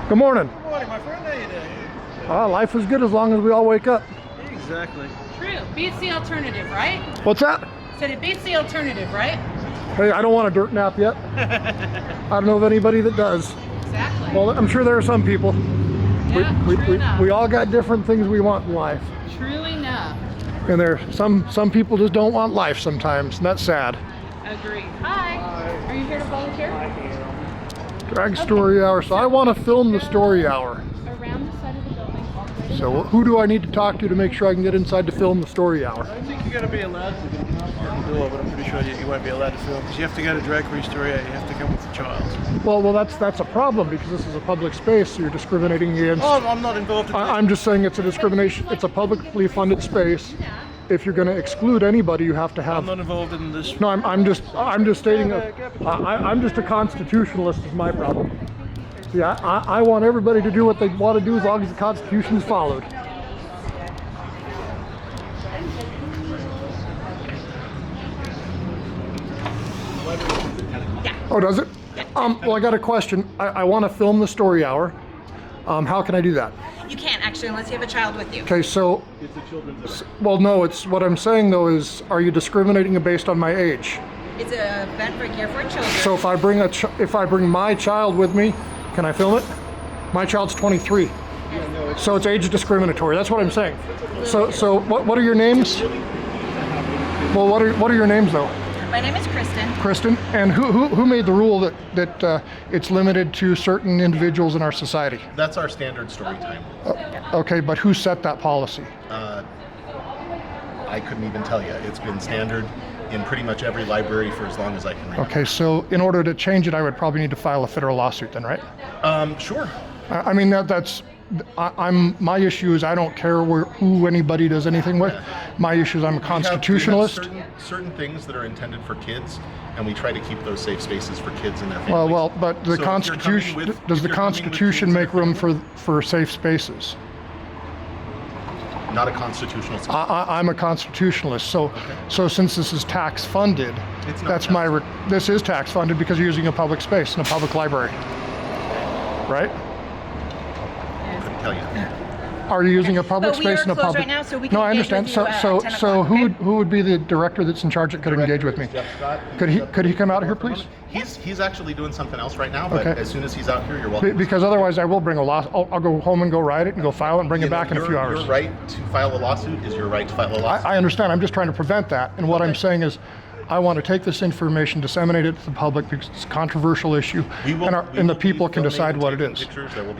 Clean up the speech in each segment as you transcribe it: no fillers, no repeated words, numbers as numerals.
Good morning. Good morning, my friend. How you doing? Life is good as long as we all wake up. Exactly. True. Beats the alternative, right? What's that? Said it beats the alternative, right? Hey, I don't want a dirt nap yet. I don't know of anybody that does. Exactly. Well, I'm sure there are some people. Yeah, true enough. We all got different things we want in life. True enough. And there some people just don't want life sometimes, and that's sad. Agreed. Hi. Are you here to volunteer? Drag story hour. So I want to film the story hour. Around the side of the building. All the way to So who do I need to talk to make sure I can get inside to film the story hour? I think you're going to be allowed to get on the door, but I'm pretty sure you won't be allowed to film because you have to go to drag story hour. You have to come with a child. Well, that's a problem because this is a public space. So you're discriminating against. Oh, I'm not involved in that. I'm just saying it's a discrimination. It's a publicly funded space. If you're going to exclude anybody, you have to have. I'm not involved in this. No, I'm just stating. I'm just a constitutionalist. Is my problem. See, I want everybody to do what they want to do as long as the Constitution is followed. Oh, does it? Well, I got a question. I want to film the story hour. How can I do that? You can't actually unless you have a child with you. Okay, so. It's a children's event. Well, no. It's what I'm saying though is, are you discriminating based on my age? It's an event for care for children. So if I bring my child with me, can I film it? My child's 23. So it's age discriminatory. That's what I'm saying. So what are your names? Well, what are your names though? My name is Kristen. Kristen, and who made the rule that it's limited to certain individuals in our society? That's our standard story time. Okay, but who set that policy? I couldn't even tell you. It's been standard in pretty much every library for as long as I can remember. Okay, so in order to change it, I would probably need to file a federal lawsuit then, right? Sure. I mean, my issue is I don't care who anybody does anything with. My issue is I'm a constitutionalist. We have certain things that are intended for kids, and we try to keep those safe spaces for kids and their families. Well, but the So Constitution, does the Constitution make room for safe spaces? Not a constitutional space. I'm a constitutionalist, so since this is tax funded, It's not this is tax funded because you're using a public space in a public library, right? I couldn't tell you. Are you using a public But we space are in a closed public? right now, so we No, can I engage understand. with you at 10 So o'clock, who would be the director that's in charge that could engage with me? Jeff Scott. Could he come out here, please? He's actually doing something else right now, but Okay. as soon as he's out here, you're welcome. Because otherwise, I will bring a lawsuit. I'll go home and go write it and go file it and bring it back in a few hours. Your right to file a lawsuit is your right to file a lawsuit. I understand. I'm just trying to prevent that. And what I'm saying is, I want to take this information, disseminate it to the public because it's a controversial issue, and the people can decide what it is.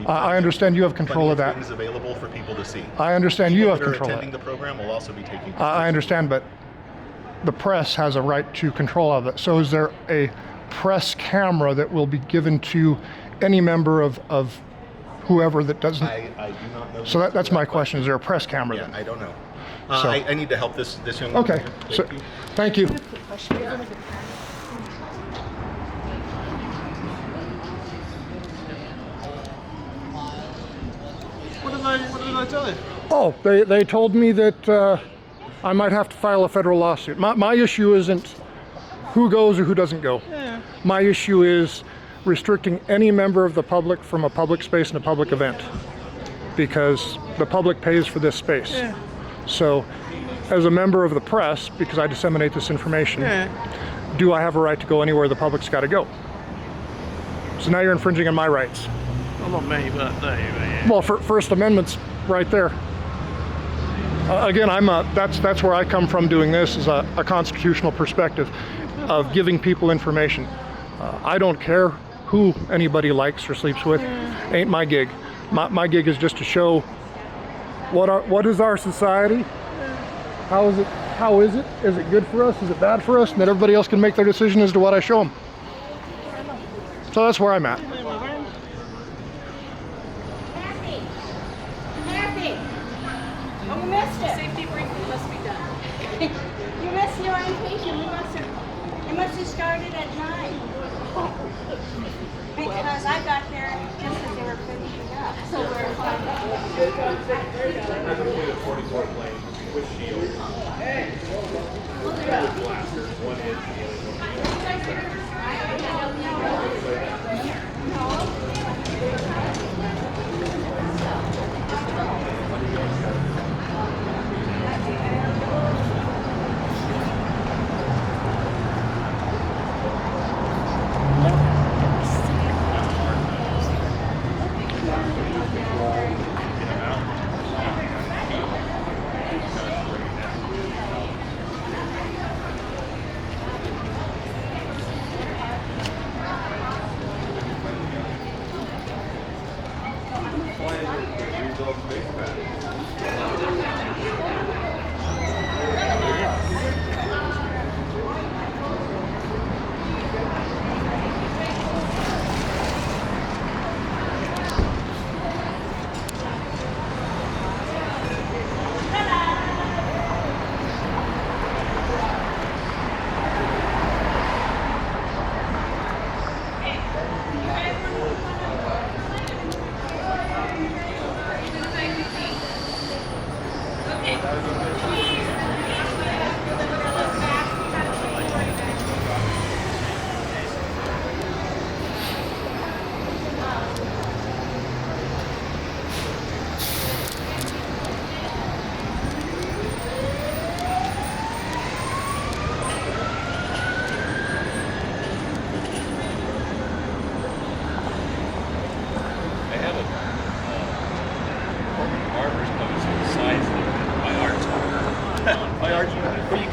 I understand you have control of that. Things available for people to see. I understand you People have that are control of attending that. the program will also be taking. I understand, but the press has a right to control of it. So is there a press camera that will be given to any member of whoever that doesn't? I do not know. So that's my question. Is there a press camera Yeah, then? I don't know. So- I need to help this young Okay. woman. So, thank you. What did I tell you? Oh, they told me that I might have to file a federal lawsuit. My issue isn't who goes or who doesn't go. Yeah. My issue is restricting any member of the public from a public space and a public event because the public pays for this space. Yeah. So as a member of the press, because I disseminate this information, do I have a right to go anywhere the public's got to go? So now you're infringing on my rights. Well, not me, but no, yeah. Well, First Amendment's right there. Again, that's where I come from doing this, is a constitutional perspective of giving people information. I don't care who anybody likes or sleeps with. Ain't my gig. My gig is just to show what is our society. How is it? Is it good for us? Is it bad for us? And that everybody else can make their decision as to what I show them. So that's where I'm at. Oh, you missed it. Safety briefing must be done. You missed your orientation. You must have started at 9. Because I got there just as they were finishing up. So we're fine.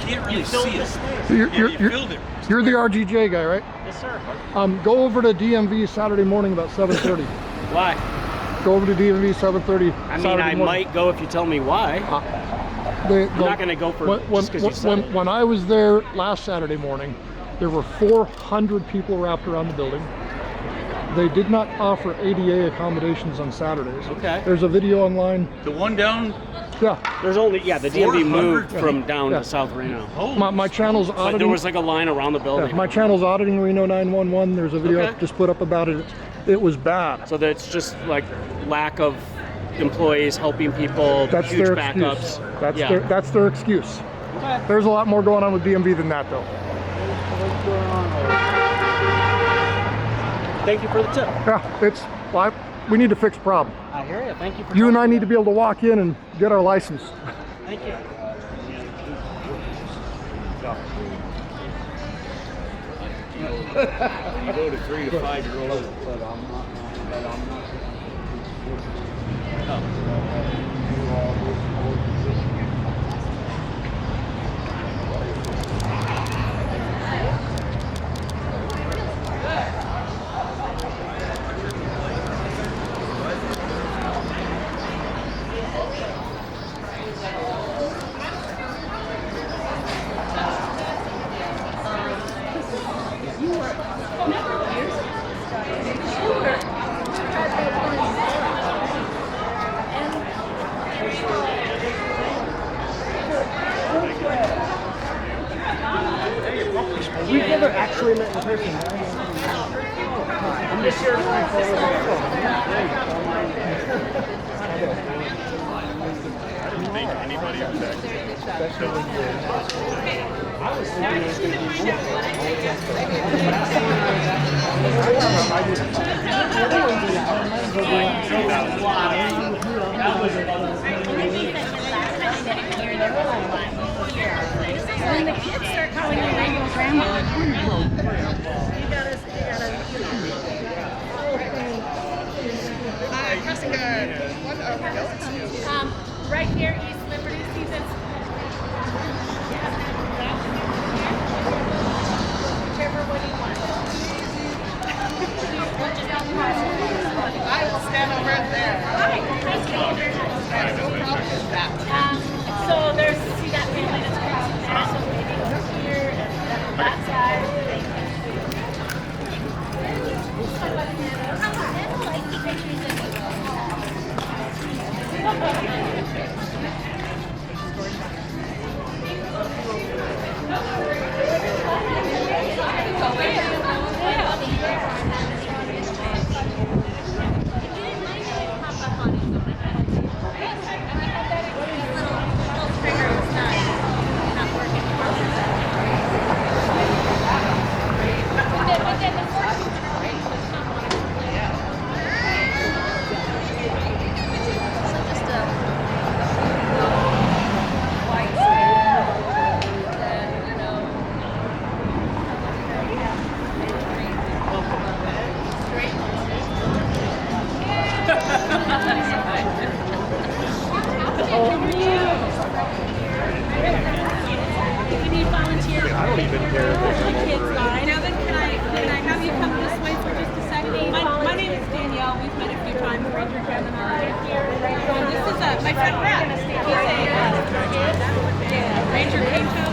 can't really see it. You're the RGJ guy, right? Yes, sir. Go over to DMV Saturday morning about 7:30. Why? Go over to DMV 7:30. I mean, I might go if you tell me why. I'm not going to go for just because you said it. When I was there last Saturday morning, there were 400 people wrapped around the building. They did not offer ADA accommodations on Saturdays. Okay. There's a video online. The one down? Yeah. There's only, the DMV moved from down Yeah. to South Reno. My channel's auditing. But there was like a line around the building. Yeah, my channel's auditing Reno 911. There's a video I just put up about it. It was bad. So that's just like lack of employees helping people, That's huge their backups. excuse. That's their excuse. Okay. There's a lot more going on with DMV than that, though. Thank you for the tip. Yeah, we need to fix a problem. I hear you. Thank you for You and I need to be able to walk in and get our license. Thank you. You go to 3 to 5-year-olds, but I'm not. We've never actually met in person. I'm just here. I didn't think anybody was When the kids start calling you Reno grandma, Crossing guard. right here, East Liberty season. Whichever one you want. I will stand over there. So there's, see that family that's crossing there, so maybe over here and that side. I don't even care if they come over and Devin, can I have you come this way for just a second? My name is Danielle. We've met a few times. Ranger Kevin and I. This is my friend Brad. He's a Ranger came here.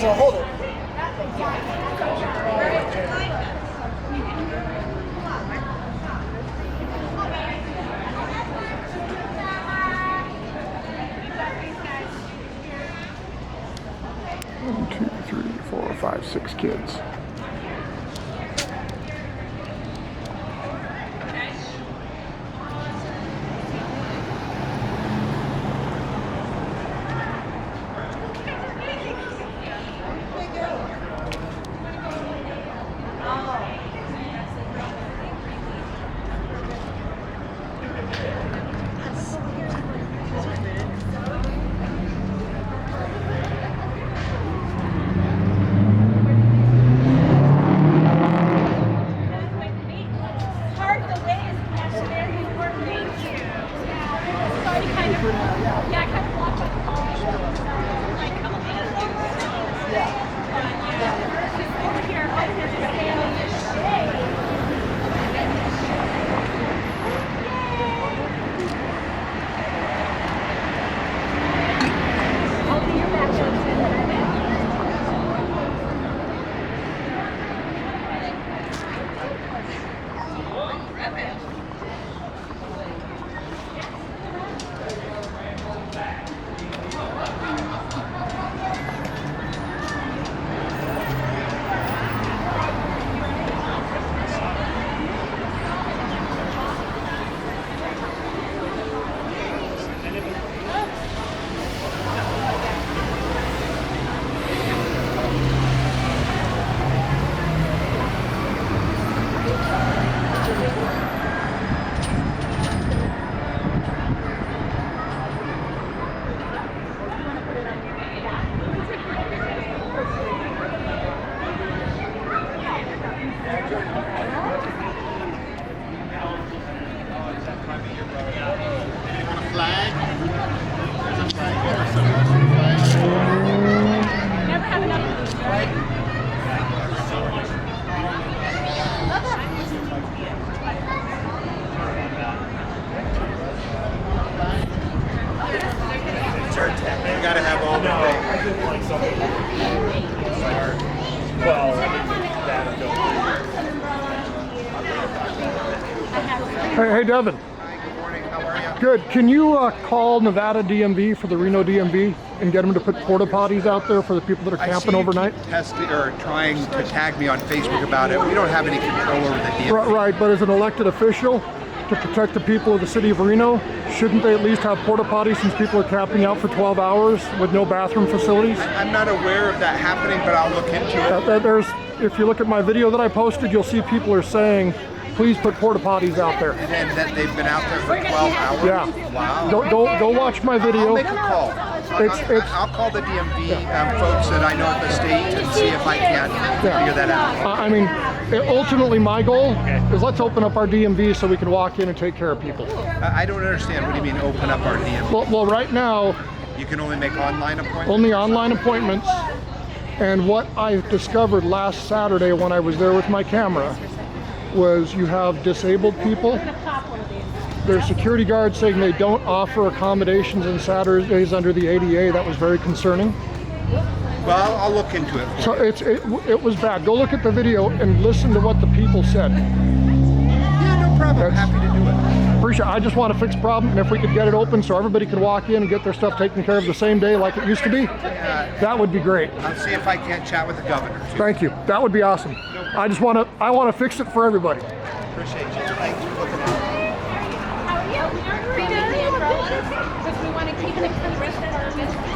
Hold it. One, 2, 3, 4, 5, 6 kids. Hey, Devin. Hi, good morning. How are you? Good. Can you call Nevada DMV for the Reno DMV and get them to put porta potties out there for the people that are camping overnight? Testing or trying to tag me on Facebook about it. We don't have any control over the DMV. Right, but as an elected official to protect the people of the city of Reno, shouldn't they at least have porta potties since people are camping out for 12 hours with no bathroom facilities? I'm not aware of that happening, but I'll look into it. If you look at my video that I posted, you'll see people are saying, please put porta potties out there. And that they've been out there for 12 hours? Yeah. Wow. Go watch my video. I'll make a call. I'll call the DMV folks that I know at the state and see if I can figure that out. I mean, ultimately my goal is let's open up our DMV so we can walk in and take care of people. I don't understand. What do you mean open up our DMV? Well, right now, you can only make online appointments? Only online appointments. And what I discovered last Saturday when I was there with my camera was you have disabled people. There's security guards saying they don't offer accommodations on Saturdays under the ADA. That was very concerning. Well, I'll look into it. So it was bad. Go look at the video and listen to what the people said. Yeah, no problem. Happy to do it. Appreciate it. I just want to fix a problem, and if we could get it open so everybody can walk in and get their stuff taken care of the same day like it used to be, that would be great. I'll see if I can't chat with the governor. Thank you. That would be awesome. I want to fix it for everybody. Appreciate you. Thanks for looking at it. How are you? Because we want to keep it for the rest of our business.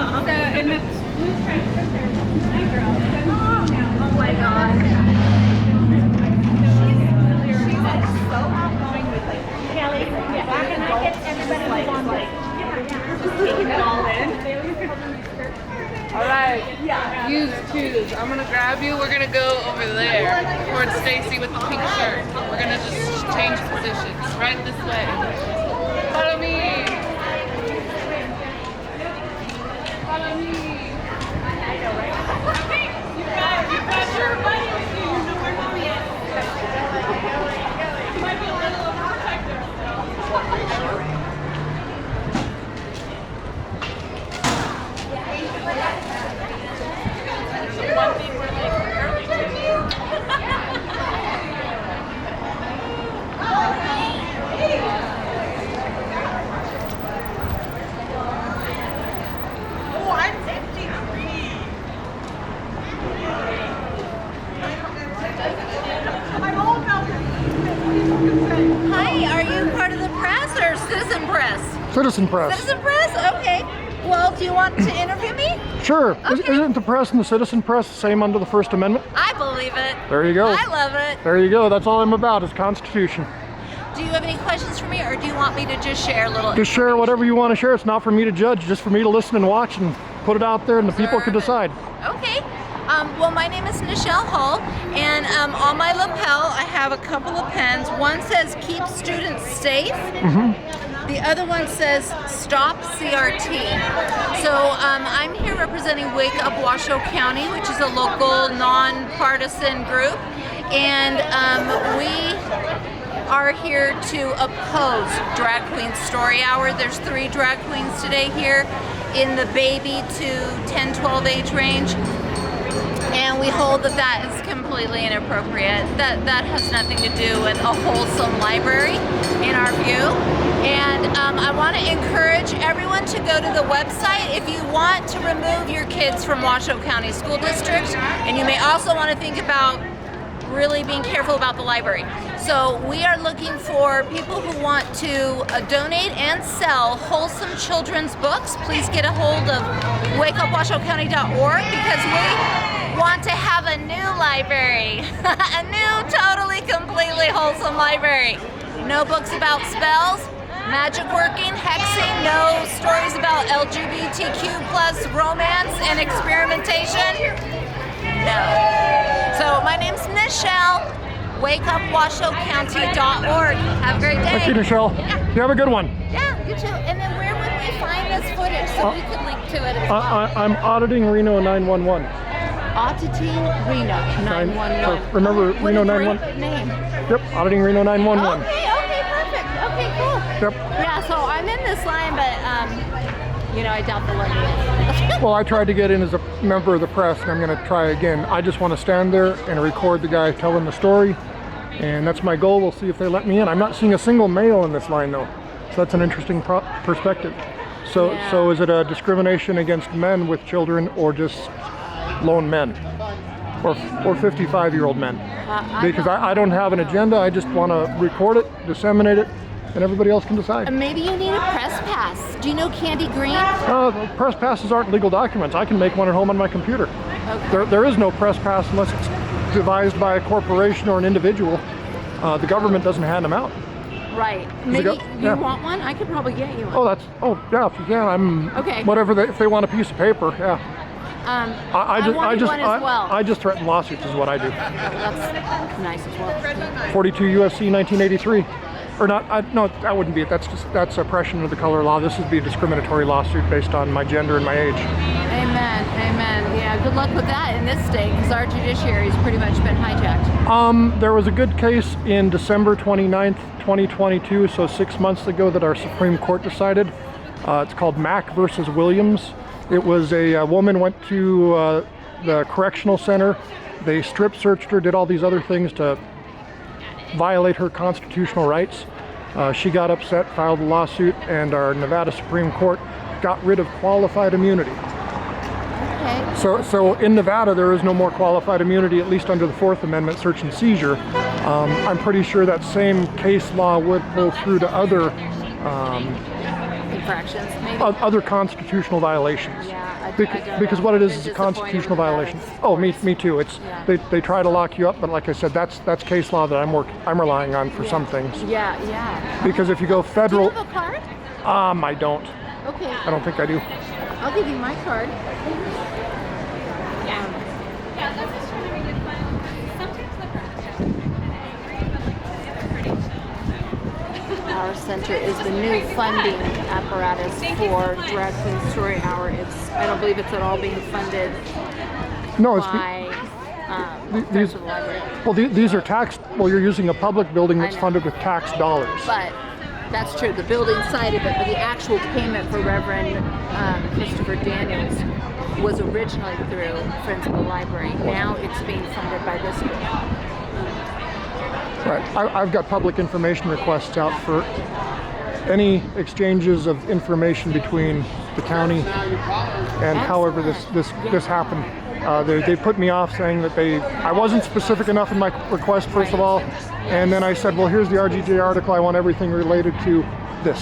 and the blue stripes are there. Oh my god. She's so outgoing with like Kelly. Yeah, back and I get everybody like just taking it all in. All right. Use twos. I'm gonna grab you. We're gonna go over there towards Stacy with the pink shirt. We're gonna just change positions. Right this way. Follow me. Follow me. You've got your buddy with you. You're nowhere near yet. You might be a little overprotective still. One thing we're like early to Oh, I'm 53. I'm all about this. Hi, are you part of the press or Citizen Press? Citizen Press. Citizen Press? Okay. Well, do you want to interview me? Sure. Okay. Isn't the press and the Citizen Press the same under the First Amendment? I believe it. There you go. I love it. There you go. That's all I'm about is Constitution. Do you have any questions for me, or do you want me to just share a little? Just share whatever you want to share. It's not for me to judge, just for me to listen and watch and put it out there and the people can decide. Okay. Well, my name is Nichelle Hall, and on my lapel I have a couple of pens. One says "Keep Students Safe." The other one says "Stop CRT." So I'm here representing Wake Up Washoe County, which is a local nonpartisan group, and we are here to oppose Drag Queen Story Hour. There's 3 drag queens today here in the baby to 10-12 age range. And we hold that that is completely inappropriate. That has nothing to do with a wholesome library, in our view. And I want to encourage everyone to go to the website if you want to remove your kids from Washoe County School District. And you may also want to think about really being careful about the library. So we are looking for people who want to donate and sell wholesome children's books. Please get a hold of wakeupwashowcounty.org because we want to have a new library, a new totally completely wholesome library. No books about spells, magic working, hexing, no stories about LGBTQ plus romance and experimentation. No. So my name's Nichelle, wakeupwashowcounty.org. Have a great day. Thank you, Nichelle. Yeah. You have a good one. Yeah, you too. And then where would we find this footage so we could link to it as well? I'm auditing Reno 911. Auditing Reno 911. Remember What Reno a great 911? name. Yep, auditing Reno 911. Okay, perfect. Okay, cool. Yep. Yeah, so I'm in this line, but I doubt they'll let me in. Well, I tried to get in as a member of the press, and I'm going to try again. I just want to stand there and record the guy telling the story, and that's my goal. We'll see if they let me in. I'm not seeing a single male in this line, though, so that's an interesting perspective. So, Yeah. so is it a discrimination against men with children, or just lone men, or 55-year-old men? Because I don't have an agenda. I just want to record it, disseminate it, and everybody else can decide. Maybe you need a press pass. Do you know Candy Green? The press passes aren't legal documents. I can make one at home on my computer. Okay. There is no press pass unless it's devised by a corporation or an individual. The government doesn't hand them out. Right. Maybe you want one? I could probably get you one. Oh yeah, if you can, I'm okay. Whatever if they want a piece of paper, yeah. I just threaten lawsuits is what I do. That's nice as well. 42 USC 1983. Or not, no, that wouldn't be it. That's oppression of the color law. This would be a discriminatory lawsuit based on my gender and my age. Amen. Yeah, good luck with that in this state because our judiciary's pretty much been hijacked. There was a good case in December 29th, 2022, so 6 months ago, that our Supreme Court decided. It's called Mack versus Williams. It was a woman went to the correctional center. They strip searched her, did all these other things to violate her constitutional rights. She got upset, filed a lawsuit, and our Nevada Supreme Court got rid of qualified immunity. Okay. So in Nevada, there is no more qualified immunity, at least under the Fourth Amendment, search and seizure. I'm pretty sure that same case law would pull through to other infractions, maybe. Other constitutional violations. Yeah, Because what it is a disappointed constitutional with that. violation. Oh, me too. It's they try to lock you up, but like I said, that's case law that I'm relying on for some things. Yeah. Because if you go federal, Do you have a card? I don't. Okay. I don't think I do. I'll give you my card. Yeah, that's just trying to make it fun. Sometimes the practice has to be pretty chill. Our center is the new funding apparatus for Drag Queen Story Hour. I don't believe it's at all being funded No, it's by these. the library. Well, these are taxed. Well, you're using a public building that's funded with tax dollars. But that's true, the building side of it, but the actual payment for Reverend Christopher Daniels was originally through Friends of the Library. Now it's being funded by this group. Right. I've got public information requests out for any exchanges of information between the county and however this happened. They put me off saying that I wasn't specific enough in my request, first of all, and then I said, well, here's the RGJ article. I want everything related to this.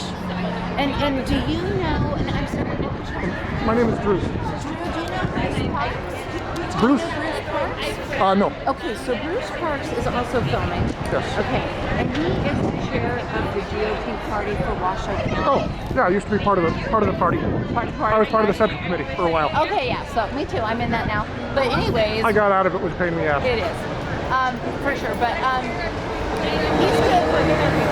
And do you know, and I'm sorry, what was your name? My name is Bruce. Do you know Bruce Parks? Bruce? No. Okay, so Bruce Parks is also filming. Yes. Okay, and he is the chair of the GOP party for Washoe County. Oh, yeah, I used to be part of the party. Part of the party? I was part of the central committee for a while. Okay, yeah, so me too, I'm in that now. But anyways. I got out of it with a pain in the ass. It is, for sure, but he's good for interviewing.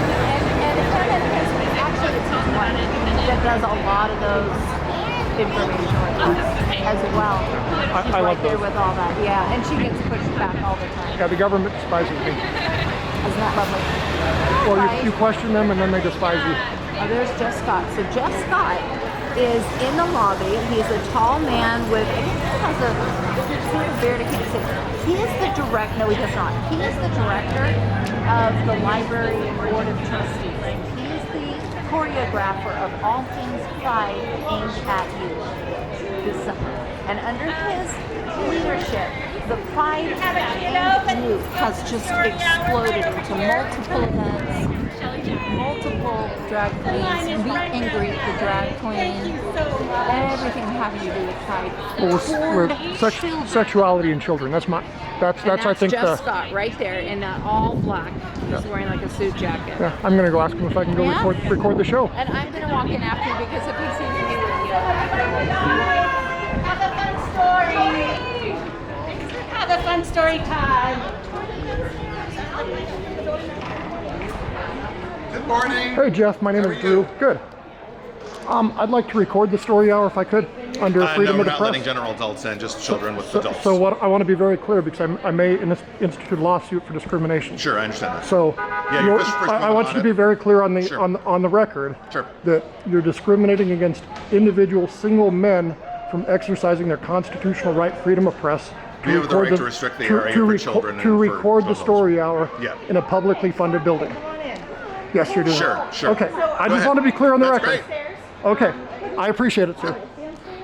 And it's not that because actually it's his wife that does a lot of those information as well. She's I right love there those. with all that, yeah, and she gets pushed back all the time. Yeah, the government despises me. Isn't that lovely? Well, you question them and then they despise you. Oh, there's Jeff Scott. So Jeff Scott is in the lobby. He's a tall man with, I think he has a sort of beard, I can't see. He is the director, no he does not. He is the director of the library board of trustees. He is the choreographer of All Things Pride aimed at you this summer. And under his leadership, the Pride youth has just exploded into multiple events, multiple drag queens, meet and greet the drag queen, everything having to do with Pride. Well, sexuality and children. That's I think Jeff Scott right there in all black. He's wearing like a suit jacket. Yeah, I'm gonna go ask him if I can go record the show. And I'm gonna walk in after you because if he sees me with you. Have a fun story. Have a fun story time. Good morning. Hey Jeff, my name is Drew. Good. I'd like to record the story hour if I could, under freedom no, of the we're not press. letting general adults in, just children with adults. So what I want to be very clear because I may institute a lawsuit for discrimination. Sure, I understand that. So I want you to be very clear on the on the record that you're discriminating against individual single men from exercising their constitutional right, freedom of press. We have the right to restrict the area for children and to for record the adults. story hour in a publicly funded building. Yes, you're doing that. Sure. Okay, I just want to be clear on the record. Okay, I appreciate it, sir.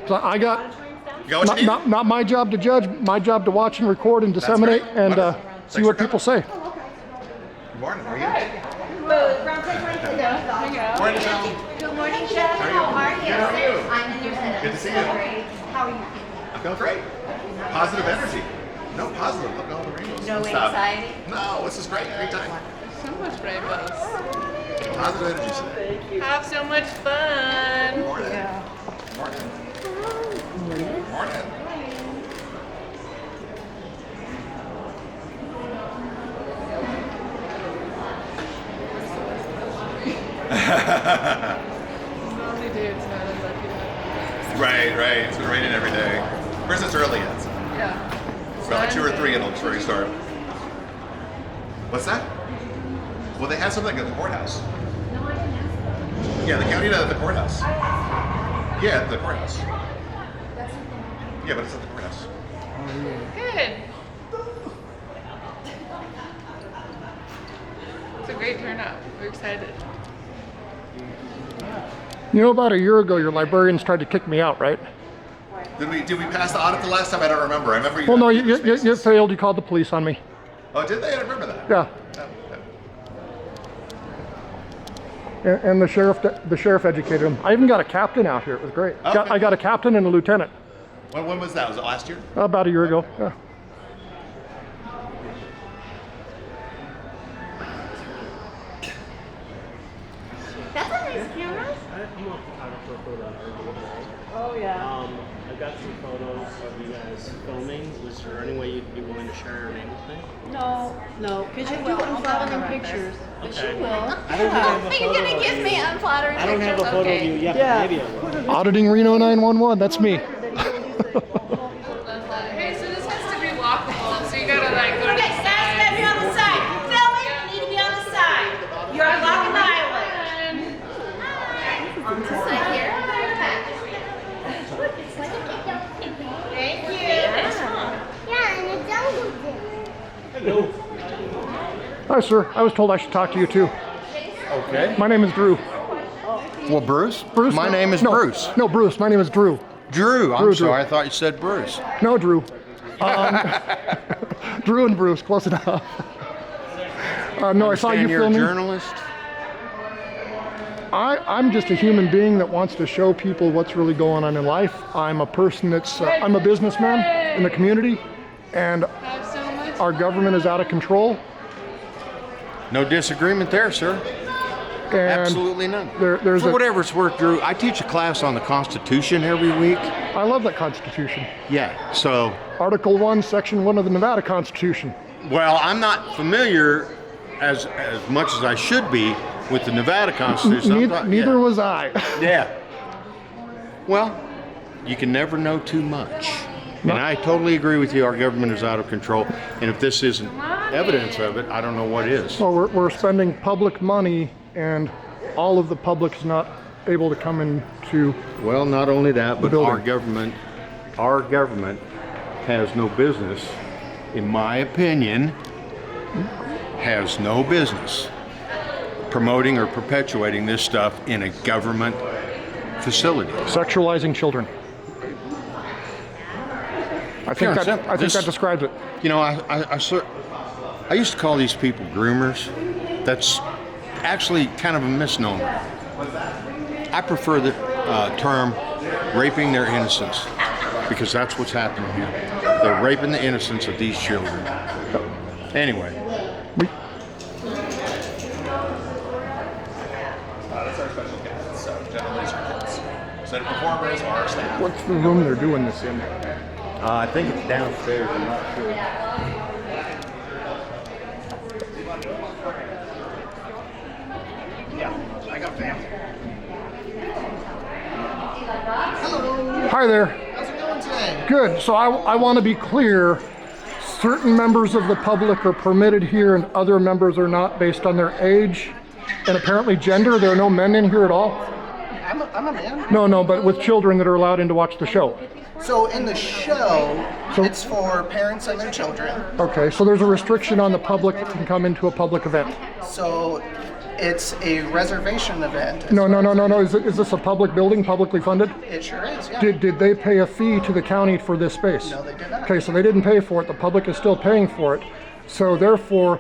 So I got not my job to judge, my job to watch and record and disseminate and see what people say. Good morning. How are you? Morning, Jeff. Good morning, Jeff. How are you? How are you? I'm good. Good to see you. How are you? I feel great. Positive energy. No, positive. Look at all the rainbows. No and stuff. anxiety? No, this is great. Great time. So much rainbows. Positive energy today. Have so much fun. Morning. Morning. Only dudes not unlucky to have Right. It's been raining every day. Of course, it's early yet. So. Yeah. It's about 2 or 3 and it'll already start. What's that? Well, they have something at the courthouse. Yeah, the county at the courthouse. Yeah, at the courthouse. Yeah, but it's at the courthouse. Good. It's a great turnout. We're excited. You know, about a year ago, your librarians tried to kick me out, right? Did we pass the audit the last time? I don't remember. I remember you. Well, no, you failed. You called the police on me. Oh, did they? I don't remember that. Yeah. And the sheriff educated them. I even got a captain out here. It was great. Okay. I got a captain and a lieutenant. When was that? Was it last year? About a year ago. Yeah. That's a nice camera. I'm a photographer for the Oh yeah. I got some photos of you guys filming. Was there any way you'd be willing to share your name with me? No, because you do unflattering pictures. But she will. I don't have a Are you photo gonna of give you. me unflattering I don't have a pictures? photo Okay. of you yet, but maybe I will. Auditing Reno 911. That's me. Hey, so this has to be walkable, so you gotta like go to Okay, the stand side. here on the side. Filming, you need to be on the side. You're blocking the highway. On this side here. Thank you. Yeah, and the jungle gym. Hi, sir. I was told I should talk to you too. Okay. My name is Drew. Well, Bruce? Bruce? My name is No, Bruce. No, Bruce. My name is Drew. Drew. I'm Drew. sorry. I thought you said Bruce. No, Drew. Drew and Bruce, close enough. No, I saw you Understand you're a filming. journalist? I'm just a human being that wants to show people what's really going on in life. I'm a person that's, I'm a businessman in the community, and Have so much. our government is out of control. No disagreement there, sir. And Absolutely none. there's For a, whatever it's worth, Drew, I teach a class on the Constitution every week. I love that Constitution. Yeah. So, Article 1, Section 1 of the Nevada Constitution. well, I'm not familiar as much as I should be with the Nevada Constitution. I'm not- Neither yeah. was I. Yeah. Well, you can never know too much. And I totally agree with you. Our government is out of control. And if this isn't evidence of it, I don't know what is. Well, we're spending public money, and all of the public is not able to come into. Well, not only that, but building. our government has no business, in my opinion, has no business promoting or perpetuating this stuff in a government facility. Sexualizing children. I Pure think and simple. that This- describes it. You know, I used to call these people groomers. That's actually kind of a misnomer. I prefer the term raping their innocence, because that's what's happening here. They're raping the innocence of these children. Anyway. That's our special guests. So generally these are kids. So the performers are our staff. What's the room they're doing this in? I think it's downstairs. I'm not sure. Yeah, I got family. Hi there. How's it going today? Good. So I want to be clear. Certain members of the public are permitted here and other members are not, based on their age and apparently gender. There are no men in here at all? I'm a man. No, but with children that are allowed in to watch the show. So in the show, it's for parents and their children. Okay, so there's a restriction on the public that can come into a public event. So it's a reservation event. No. Is this a public building, publicly funded? It sure is, yeah. Did they pay a fee to the county for this space? No, they did not. Okay, so they didn't pay for it. The public is still paying for it. So therefore,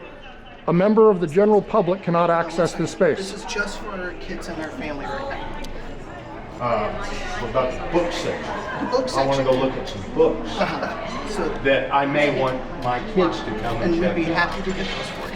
a member of the general public cannot access this This space. is just for kids and their family right now. What about the book section? The book I want to section. go look at some books So, that I may want my kids to come and and we'd check be out. happy to get those for you.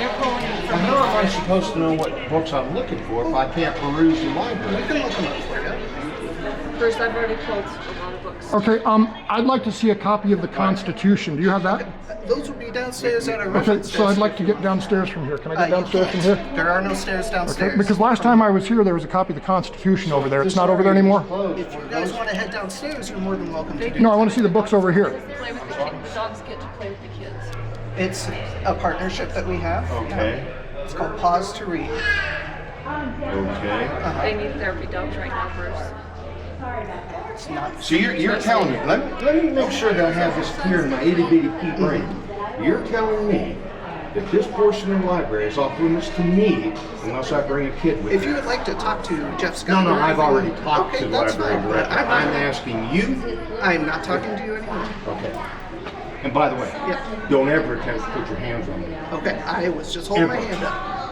How am I supposed to know what books I'm looking for if I can't peruse the We library? can look them up for you. First, I've already pulled a lot of books. Okay, I'd like to see a copy of the Constitution. Do you have that? Those would be downstairs at our Okay, residence so I'd desk. like to get downstairs from here. Can I get You downstairs from can't. here? There are no stairs downstairs. Okay, because last time I was here, there was a copy of the Constitution over there. It's not over there anymore? If you guys want to head downstairs, you're more than welcome to do No, I want to see the books over here. Play with the kids. The dogs get to play with the kids. It's a partnership that we have. Okay. It's called Pause to Read. Okay. They need therapy dogs right now, Bruce. It's not. So you're telling me, let me make sure that I have this clear in my itty bitty pea brain. You're telling me that this portion of the library is off limits to me unless I bring a kid with me? If you would like to talk to Jeff No, Scott. I've already talked to the that's library fine. director. I'm asking you. I'm not talking to you anymore. Okay. And by the way, Yeah. don't ever attempt to put your hands on me. Okay, I was just holding my Ever. hand up.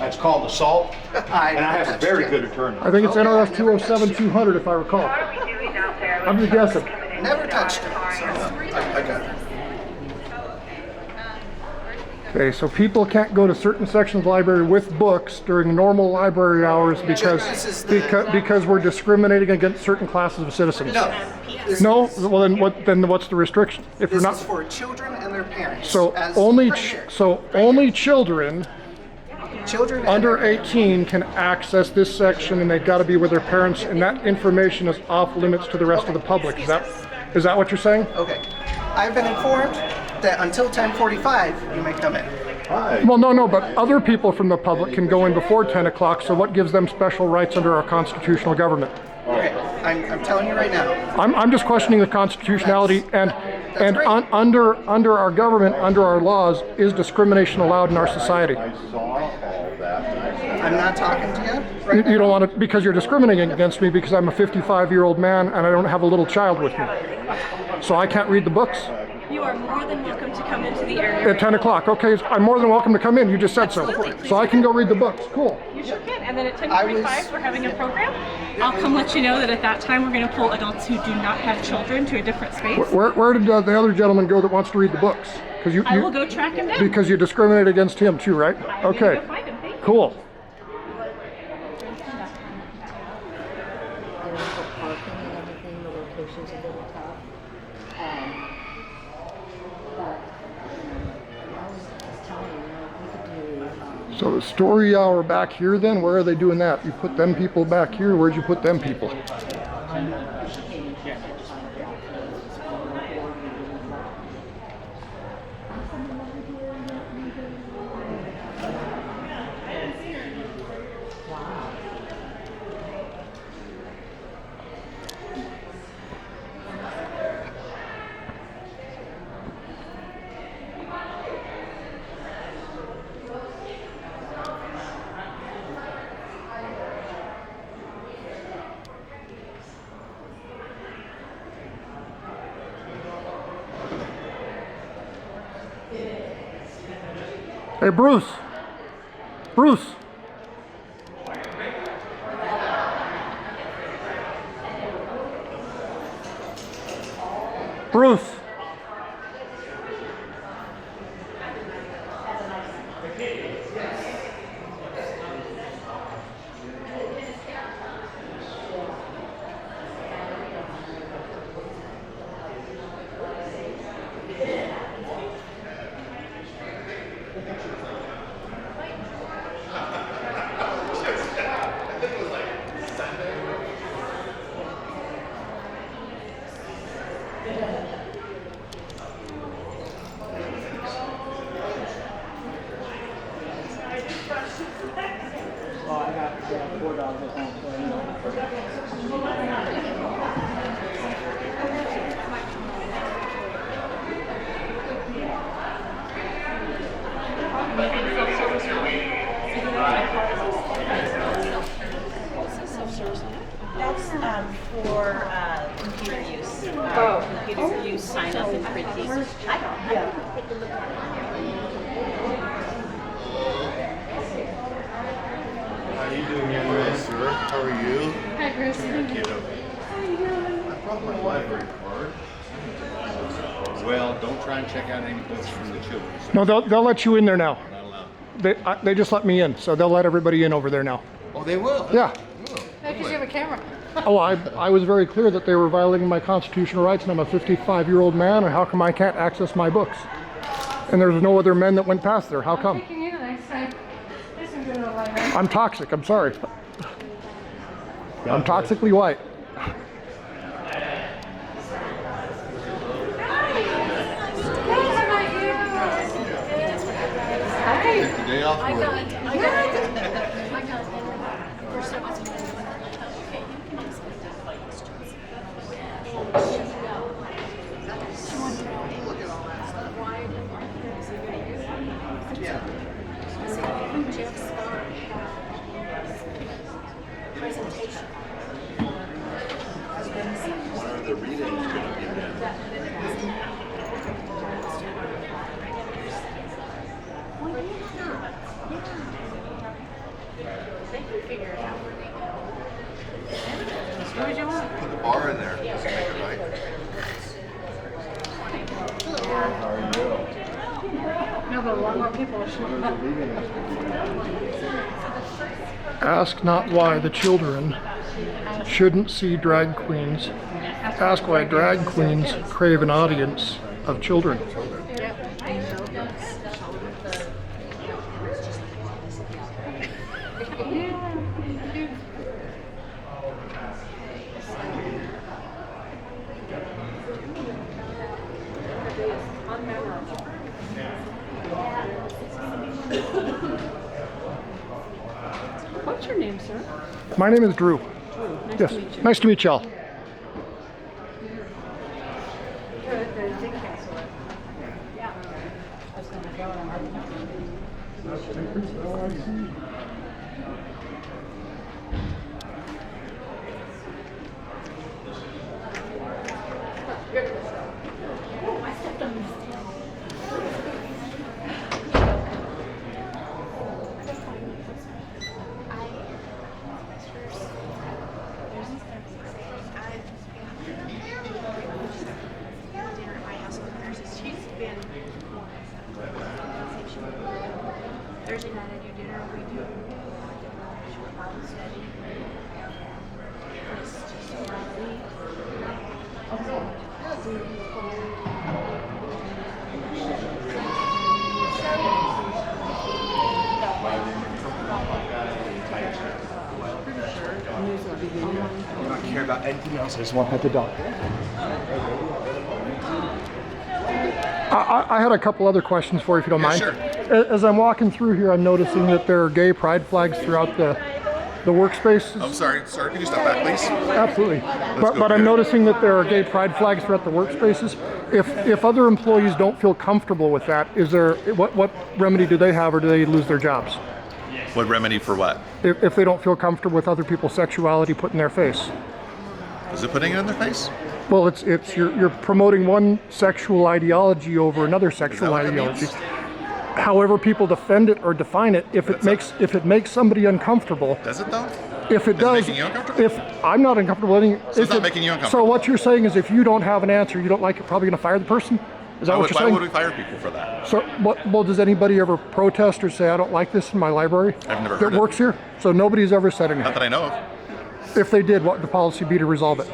That's called assault, and I have a very good attorney. I think it's NRS 207-200 if I recall. I'm just guessing. Never touched it. So I got it. Okay, so people can't go to certain sections of the library with books during normal library hours because we're discriminating against certain classes of citizens. No. No? Well, then what's the restriction? If This you're is for children and their parents. so as only right here. only children Children under and their 18 can access this section, and they've got to be with their parents, and that information is off limits to the rest of the public. Is that what you're saying? Okay. I've been informed that until 10:45 you may come in. Well, no, but other people from the public can go in before 10 o'clock, so what gives them special rights under our constitutional government? Okay. I'm telling you right now. I'm just questioning the constitutionality, and great. under our government, under our laws, is discrimination allowed in our society? I'm not talking to you. Right You don't want to, because you're discriminating against me because I'm a 55-year-old man and I don't have a little child with me. So I can't read the books? You are more than welcome to come into the area. At 10 o'clock. Okay, I'm more than welcome to come in. You just said so. Absolutely. So I can go read the books. Cool. You sure can. And then at 10:45, we're having a program. I'll come let you know that at that time we're going to pull adults who do not have children to a different space. Where did the other gentleman go that wants to read the books? Because I will go track him down. Because you discriminate against him too, right? I'm Okay. going to go find him. Thank you. Cool. So the story hour back here then, where are they doing that? You put them people back here, where'd you put them people? Hey, Bruce. Bruce. Bruce. That's for computer use. Computer use, sign up and print these. How you doing, young man? Sir, how are you? Hi, Bruce. Kiddo. I brought my library card. Well, don't try and check out any books from the children. No, they'll let you in there now. Not allowed. They just let me in, so they'll let everybody in over there now. Oh, they will? Yeah. Because you have a camera. Oh, I was very clear that they were violating my constitutional rights, and I'm a 55-year-old man, and how come I can't access my books? And there's no other men that went past there. How come? Taking you next time. Listen to the library. I'm toxic. I'm sorry. I'm toxically white. Take the day off work. What are the readings going to be then? Put the bar in there. Does it make it right? No, but a lot more people are showing up. Ask not why the children shouldn't see drag queens. Ask why drag queens crave an audience of children. What's your name, sir? My name is Drew. Nice Yes, to meet you. nice to meet y'all. Thursday night I do dinner. We do short Bible study. I don't care about anything else. I just want to pet the dog. I had a couple other questions for you, if you don't mind. Sure. As I'm walking through here, I'm noticing that there are gay pride flags throughout the workspaces. I'm sorry. Sorry, can you step back, please? Absolutely. But go I'm here. noticing that there are gay pride flags throughout the workspaces. If other employees don't feel comfortable with that, is there what remedy do they have, or do they lose their jobs? What remedy for what? If they don't feel comfortable with other people's sexuality put in their face? Is it putting it in their face? Well, it's you're promoting one sexual ideology over another sexual what it ideology. means? However people defend it or define it, if it makes somebody uncomfortable. Does it though? If it Is it does, making you uncomfortable? if I'm not uncomfortable, So it's not making you uncomfortable? So what you're saying is, if you don't have an answer, you don't like it, probably going to fire the person. Is that what you're Why saying? would we fire people for that? So, well, does anybody ever protest or say, I don't like this in my library? I've never heard that it. works here. So nobody's ever said anything. Not that I know of. If they did, what would the policy be to resolve it?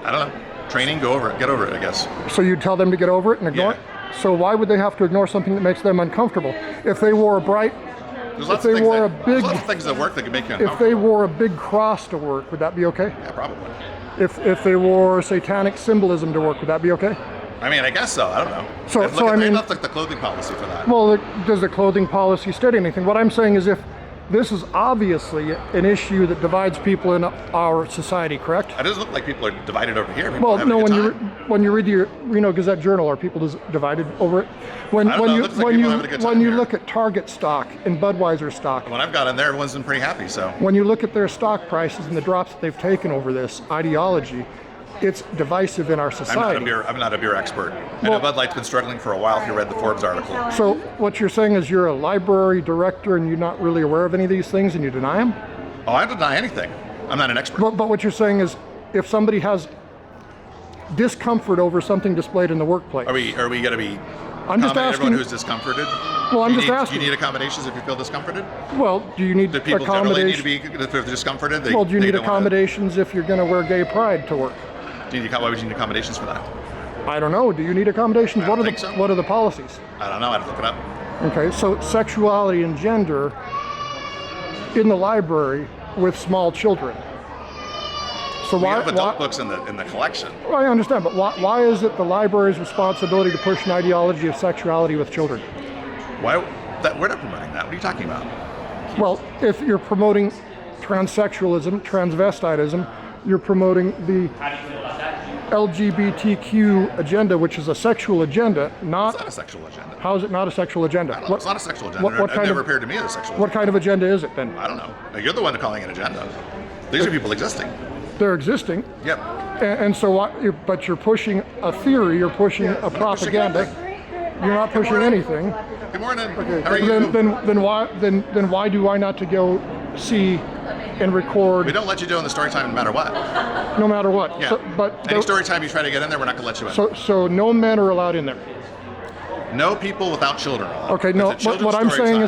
I don't know. Training, go over it, get over it, I guess. So you tell them to get over it and ignore Yeah. it? So why would they have to ignore something that makes them uncomfortable? If they wore a bright, There's if lots they of things wore that, a big, there's lots of things that work that can make you if uncomfortable. they wore a big cross to work, would that be okay? Yeah, probably. If they wore satanic symbolism to work, would that be okay? I mean, I guess so. I don't know. So- I'd so look I at, mean- I'd have to look at the clothing policy for that. Well, does the clothing policy state anything? What I'm saying is, if this is obviously an issue that divides people in our society, correct? It doesn't look like people are divided over here. People Well, having no. a When good time. when you read the Reno Gazette Journal, are people divided over it? When I don't know. It looks like people are having a good when time you here. look at Target stock and Budweiser stock, When I've got in there, everyone's been pretty happy. So when you look at their stock prices and the drops that they've taken over this ideology, it's divisive in our society. I'm not a beer expert. I Well- know Bud Light's been struggling for a while. If you read the Forbes article, So what you're saying is you're a library director and you're not really aware of any of these things and you deny them? oh, I don't deny anything. I'm not an expert. But what you're saying is, if somebody has discomfort over something displayed in the workplace, Are we going to be I'm just accommodate everyone asking- who's discomforted? Well, I'm Do you just need, asking. Do you need accommodations if you feel discomforted? well, do you need Do people generally need to accommodation? be if they're discomforted? They, Well, do you they need don't wanna- accommodations if you're going to wear gay pride to work? Do you need, why would you need accommodations for that? I don't know. Do you need accommodations? I What don't are think so. what are the policies? I don't know. I'd have to look it up. Okay, so sexuality and gender in the library with small children. So We why? have adult books in the collection. Well, I understand, but why is it the library's responsibility to push an ideology of sexuality with children? Why? We're not promoting that. What are you talking about? Well, if you're promoting transsexualism, transvestitism, you're promoting the LGBTQ agenda, which is a sexual agenda, It's not. not a sexual agenda. How is it not a sexual agenda? I don't know. It's not a sexual agenda. what It kind never of- appeared to me as a sexual What agenda. kind of agenda is it then? I don't know. Now, you're the one calling it an agenda. These are people existing. They're existing, Yep. and so what? But you're pushing a theory. You're pushing a propaganda. You're not pushing anything. Good morning. Okay. How are you? Then why do I not to go see and record. We don't let you do it in the story time no matter what. No matter what. Yeah. So, but any story time you try to get in there, we're not going to let you in. So no men are allowed in there. No people without children. Okay, no. What I'm saying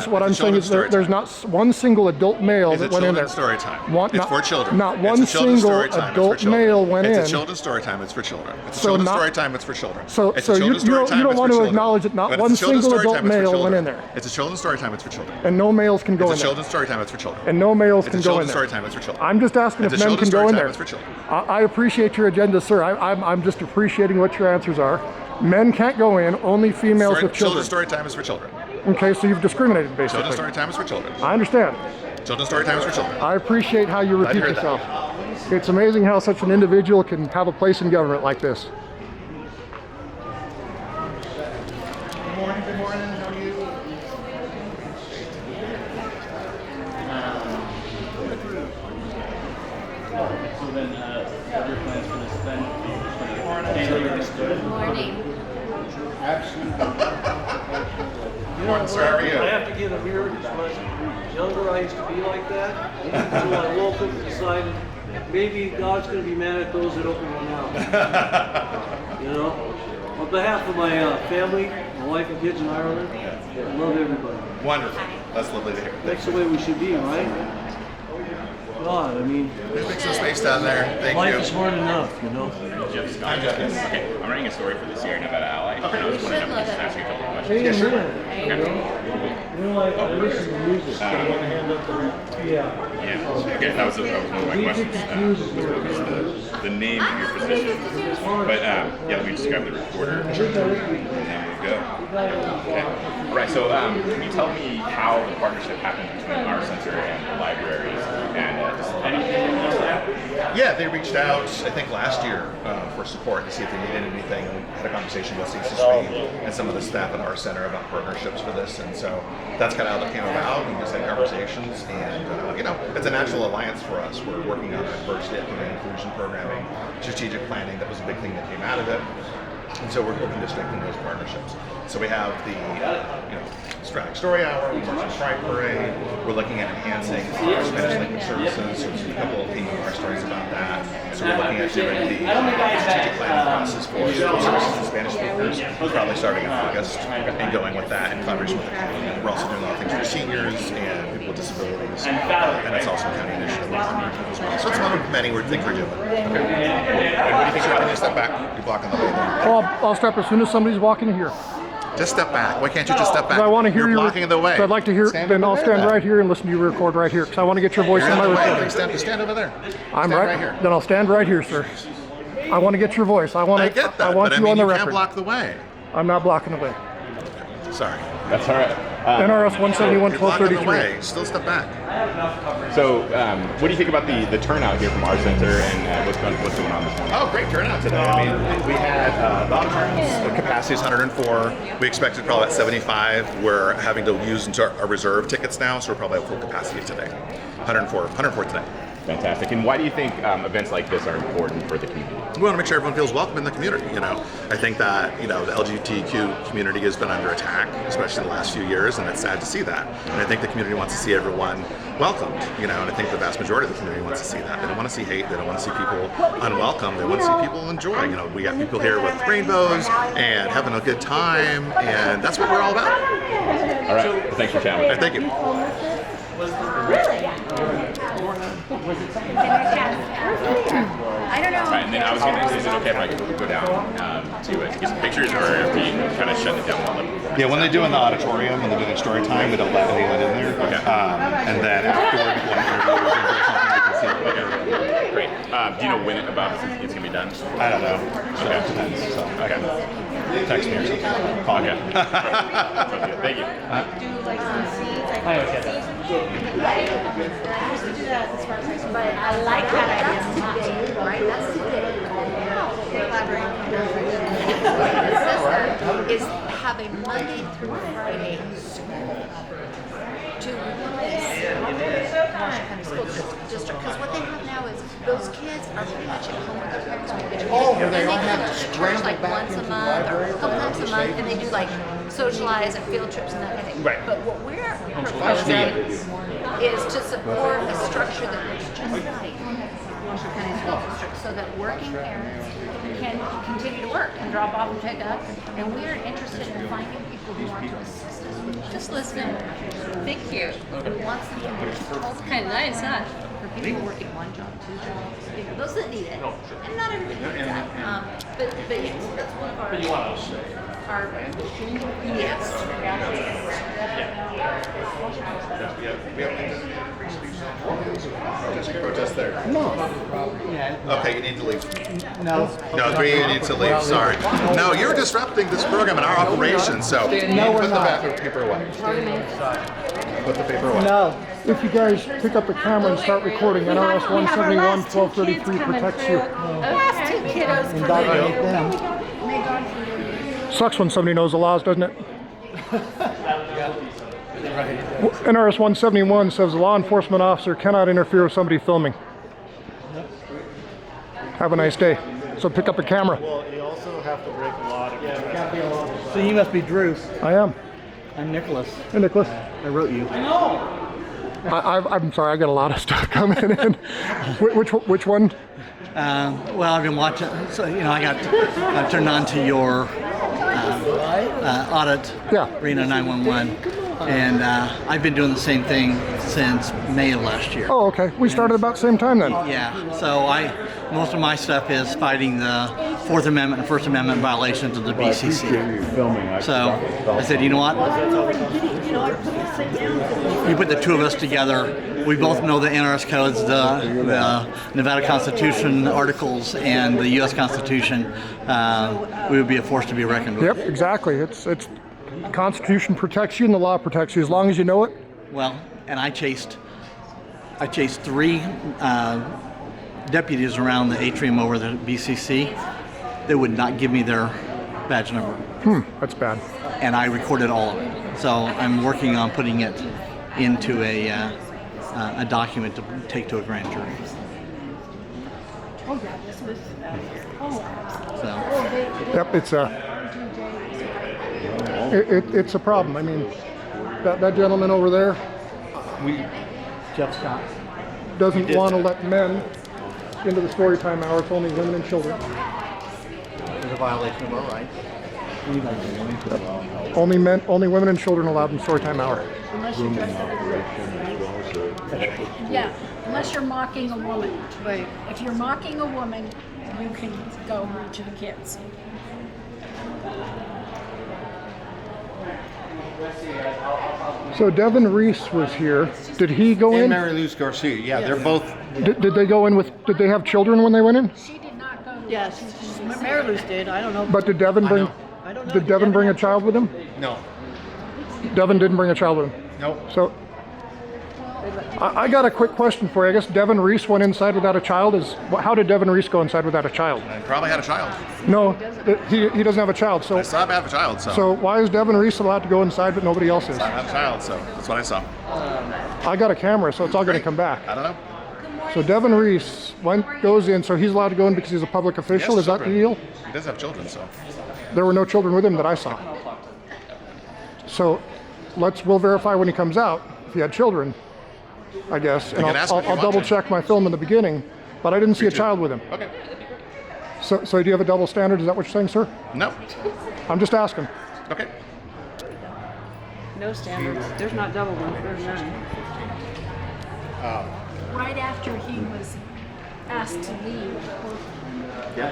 is there's not one single adult male that went in there. It's a children's story time. It's for children. Not one single adult male went in. It's a children's story time. It's for children. It's a children's story time. It's for children. So you don't want to acknowledge that not one single adult male went in there. It's a children's story time. It's for children. And no males can go in there. It's a children's story time. It's for children. And no males can go in there. It's a children's story time. It's for children. I'm just asking if men can go in there. It's for children. I appreciate your agenda, sir. I'm just appreciating what your answers are. Men can't go in, only females with children. Children's story time is for children. Okay, so you've discriminated, basically. Children's story time is for children. I understand. Children's story time is for children. I appreciate how you repeat yourself. It's amazing how such an individual can have a place in government like this. Good morning, how are you? So then, what are your plans for this then? Good morning. Absolutely. Morning, sir, how are you? I have to get a mirror because when I was younger, I used to be like that. So I woke up and decided maybe God's going to be mad at those that open their mouth. You know? On behalf of my family, my wife and kids in Ireland, I love everybody. Wonderful. That's lovely to hear. That's the way we should be, right? God, I mean, There's some space down there. Thank life you. is hard enough, you know? Jeff Scott. Okay, I'm writing a story for the Sierra Nevada Ally. And I was wondering if I could just ask you a couple of questions. Hey, sure. You know, I listen to music. Yeah, okay, that was one of my questions. Was the name of your position. But yeah, we describe the recorder, and then we'll go. Okay. All right, so can you tell me how the partnership happened between our center and the libraries? And just Yeah, they reached out, I think, last year for support to see if they needed anything. We had a conversation with CCSP and some of the staff at our center about partnerships for this, and so that's kind of how that came about. We just had conversations, and you know, it's a natural alliance for us. We're working on our diversity, equity, and inclusion programming, strategic planning. That was a big thing that came out of it, and so we're looking to strengthen those partnerships. So we have the, Strategic Story Hour, we March and Pride Parade. We're looking at enhancing our Spanish language services. So there's a couple of our stories about that. So we're looking at doing the strategic planning process for school services and Spanish speakers, probably starting in August, and going with that in collaboration with the county. We're also doing a lot of things for seniors and people with disabilities, and that's also a county initiative as well. So it's one of many things we're doing. Okay. And what do you think about it? Step back. You're blocking the way there. Well, I'll step as soon as somebody's walking in here. Just step back. Why can't you just step back? I want to hear You're blocking the way. So I'd like to hear. Then I'll stand right here and listen to you record right here, because I want to get your voice in my recording. Stand over there. I'm right here. Then I'll stand right here, sir. I want to get your voice. I want I get that. I want but you on the you record. can't block the way. I'm not blocking the way. Sorry. that's all right. NRS 171-1233. Still step back. So, what do you think about the turnout here from our center and what's going on this morning? Oh, great turnout today. I mean, we had the auditorium's capacity is 104. We expected probably about 75. We're having to use into our reserve tickets now, so we're probably at full capacity today. 104 today. Fantastic. And why do you think events like this are important for the community? We want to make sure everyone feels welcome in the community. I think that the LGBTQ community has been under attack, especially the last few years, and it's sad to see that. And I think the community wants to see everyone welcomed. And I think the vast majority of the community wants to see that. They don't want to see hate. They don't want to see people unwelcome. They want to see people enjoy. We got people here with rainbows and having a good time, and that's what we're all about. All right. Well, thanks for chatting. Thank you. I don't know. Right, and then I was going to, is it okay if I go down to get some pictures, or are we kind of shutting it down while Yeah, when they do in the auditorium, when they're doing story time, we don't let anyone in there. Okay. And then afterward, if you want to interview or something, we can see it. Okay. Great. Do you know when about it's going to be done? I don't know. Okay. It depends. So. Okay. Text me or something. Call me. Thank you. Do like some seeds, like seeds. I used to do that at the Sparks High School, but I like that idea. Right? That's today. Is have a Monday through Friday school to replace Washoe County School District. Because what they have now is those kids are pretty much at home with their parents. And they come to church like once a month or a couple times a month, and they do like socialize and field trips and that kind of thing. Right. But what we're proposing is to support a structure that looks just like Washoe County School District, so that working parents can continue to work and drop off and pick up. And we are interested in finding people who want to assist us with just listening. Thank you. We want some That's kind of nice, huh? for people working one job, two jobs, you know, those that need it. And not everybody needs that. But yes, that's one of our. But you want to Yes. Protest there. No. Okay, you need to leave. No. No, three, you need to leave. Sorry. No, you're disrupting this program and our operation. So No, we're put the not. paper away. Put the paper away. No. If you guys pick up the camera and start recording, NRS 171 1233 protects you. Last two kiddos. Indictment them. Sucks when somebody knows the laws, doesn't it? NRS 171 says a law enforcement officer cannot interfere with somebody filming. Have a nice day. So pick up a camera. Well, you also have to break a law. So you must be Drew. I am. I'm Nicholas. Hey, Nicholas. I wrote you. I'm sorry, I got a lot of stuff coming in. Which one? Well, I've been watching. So I got turned on to your audit. Yeah. Reno 911, and I've been doing the same thing since May of last year. Oh, okay. We started about the same time then. Yeah. So most of my stuff is fighting the Fourth Amendment and First Amendment violations of the BCC. So I said, you know what? You put the two of us together. We both know the NRS codes, the Nevada Constitution articles, and the U.S. Constitution. We would be a force to be reckoned with. Yep, exactly. It's the Constitution protects you and the law protects you as long as you know it. Well, and I chased three deputies around the atrium over the BCC. They would not give me their badge number. That's bad. And I recorded all of it. So I'm working on putting it into a document to take to a grand jury. So. Yep, it's a problem. I mean, that gentleman over there Jeff Scott doesn't want to let men into the story time hour. It's only women and children. is a violation of our rights. Only women and children allowed in story time hour. Yeah, unless you're mocking a woman. Right. If you're mocking a woman, you can go to the kids. So Devin Reese was here. Did he go in? And Mary Luz Garcia. Yeah, they're both. Did they go in with? Did they have children when they went in? She did not go. Yeah, Mary Lou's did. I don't know. But did Devin bring? I don't know. Did Devin bring a child with him? No. Devin didn't bring a child with him. Nope. So I got a quick question for you. I guess Devin Reese went inside without a child. How did Devin Reese go inside without a child? I probably had a child. No, he doesn't have a child. So I saw him have a child, so. So why is Devin Reese allowed to go inside but nobody else is? I have a child, so that's what I saw. I got a camera, so it's all going to come back. I don't know. So Devin Reese goes in, so he's allowed to go in because he's a public official. Yes, Is that the children. deal? He does have children, so. There were no children with him that I saw. So we'll verify when he comes out if he had children, I guess. And can ask him if you I'll want double to. check my film in the beginning, but I didn't see a child with him. Okay. So do you have a double standard? Is that what you're saying, sir? No. I'm just asking. Okay. No standards. There's not double ones. There's none. Right after he was asked to leave. They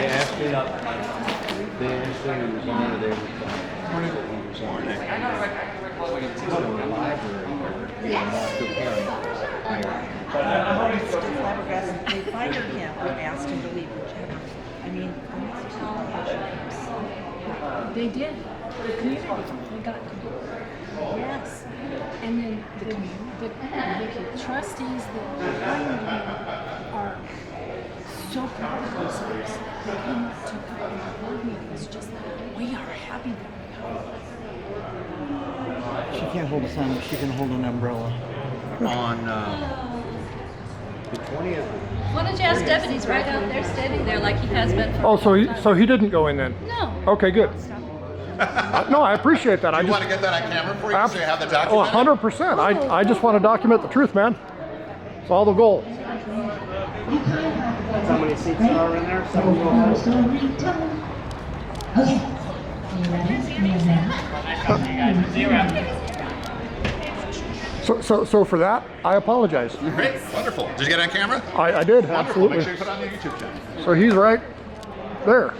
asked me. They asked me he was on it every time. He was on it. So the library, they They fired him and asked him to leave. I mean, They did. The community. They got. Yes. And then the trustees that are so proud of themselves. They came up to our board meetings just, we are happy that we are. She can't hold a sign, but she can hold an umbrella. on the 20th. Why don't you ask Devin? He's right out there standing there like he has been for Oh, so he didn't go in then? No. Okay, good. No, I appreciate that. Do you want to get that on camera for you so you have the Oh, document? 100%. I just want to document the truth, man. It's all the goal. That's how many seats there are in there? 7 So for that, I apologize. Great, wonderful. Did you get it on camera? I did, Wonderful. absolutely. Make sure you put it on the YouTube channel. So he's right there.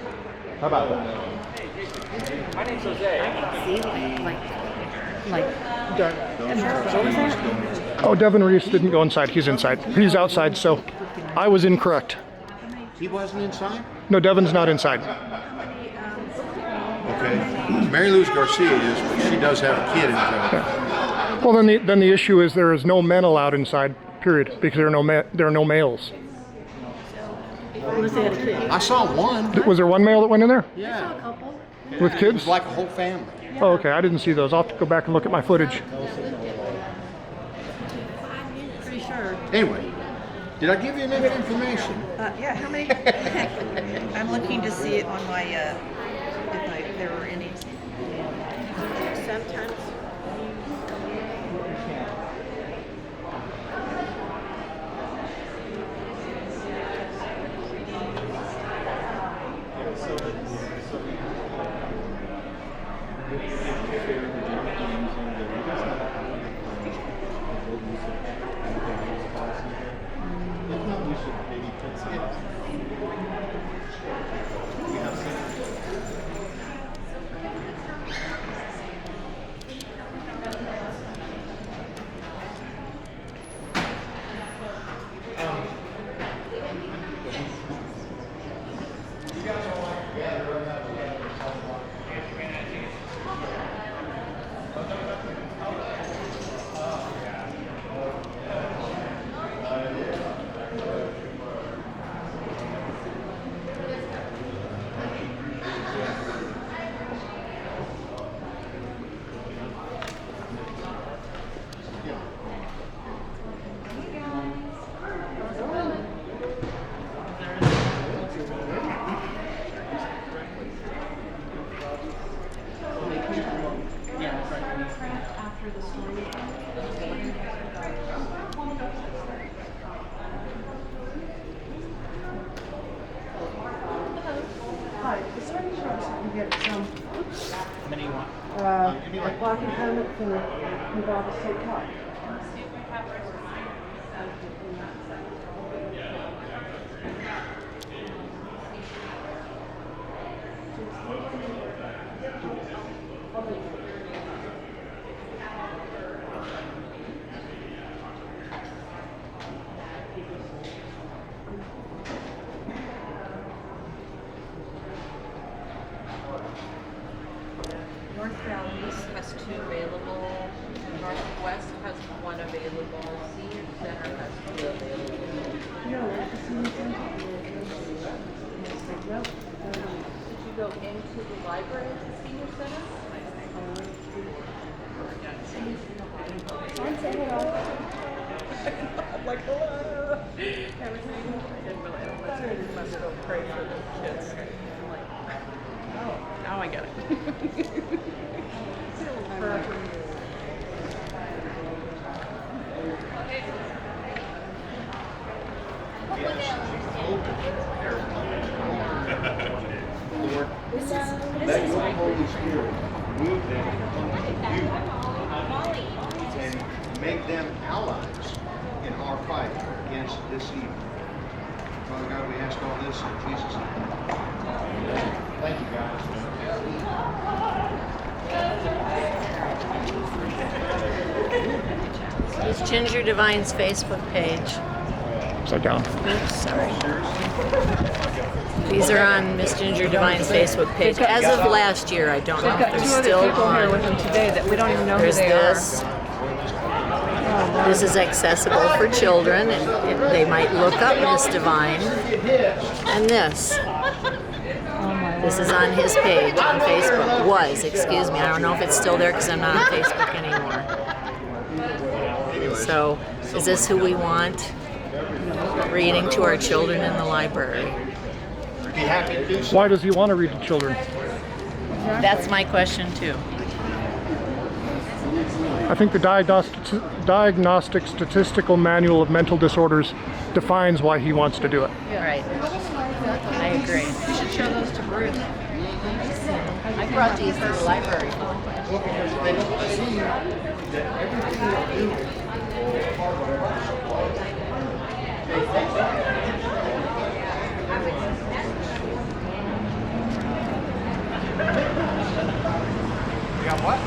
How about that? My name's Jose. Oh, Devin Reese didn't go inside. He's inside. He's outside, so I was incorrect. He wasn't inside? No, Devin's not inside. Okay. Mary Louise Garcia is, but she does have a kid in tow. Well, then the issue is there is no men allowed inside, period, because there are no males. I saw one. Was there one male that went in there? Yeah. With It kids? was like a whole family. Oh, okay. I didn't see those. I'll have to go back and look at my footage. Pretty sure. Anyway, did I give you enough information? Yeah, how many? I'm looking to see it on my, if there were any. Sometimes. How many you want? A block and helmet for Nevada State Park. Northbound East has 2 available. Northwest has 1 available. Senior Center has 2 available. Did you go into the library at the Senior Center? I'm like, hello. Everything. I didn't realize I must go pray for the kids. I'm like, oh, now I get it. Let your Holy Spirit move them and make them allies in our fight against this evil. Father God, we ask all this in Jesus' name. Thank you, guys. It's Ginger Divine's Facebook page. Upside down. Oops, sorry. These are on Miss Ginger Divine's Facebook page. As of last year, I don't know if they're still on. With them today that we don't even know There's who they are. this. This is accessible for children, and they might look up Miss Divine. And this. This is on his page on Facebook. Excuse me. I don't know if it's still there because I'm not on Facebook anymore. So is this who we want reading to our children in the library? Why does he want to read to children? That's my question too. I think the Diagnostic Statistical Manual of Mental Disorders defines why he wants to do it. Right. I agree. You should show those to Bruce. I brought these to the library. You got what?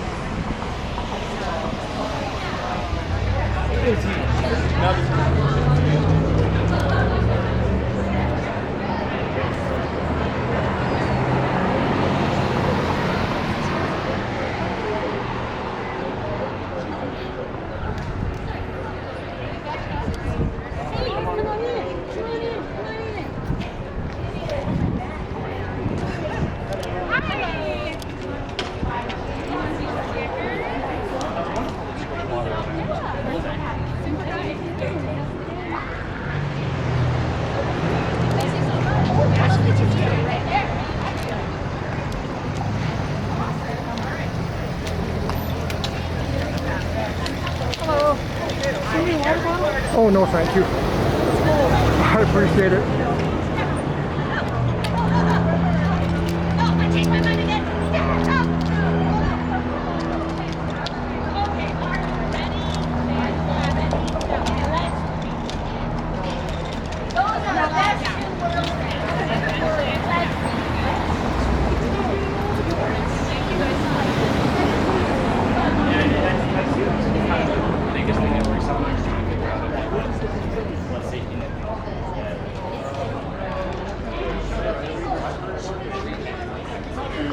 Oh, no, thank you. I appreciate it.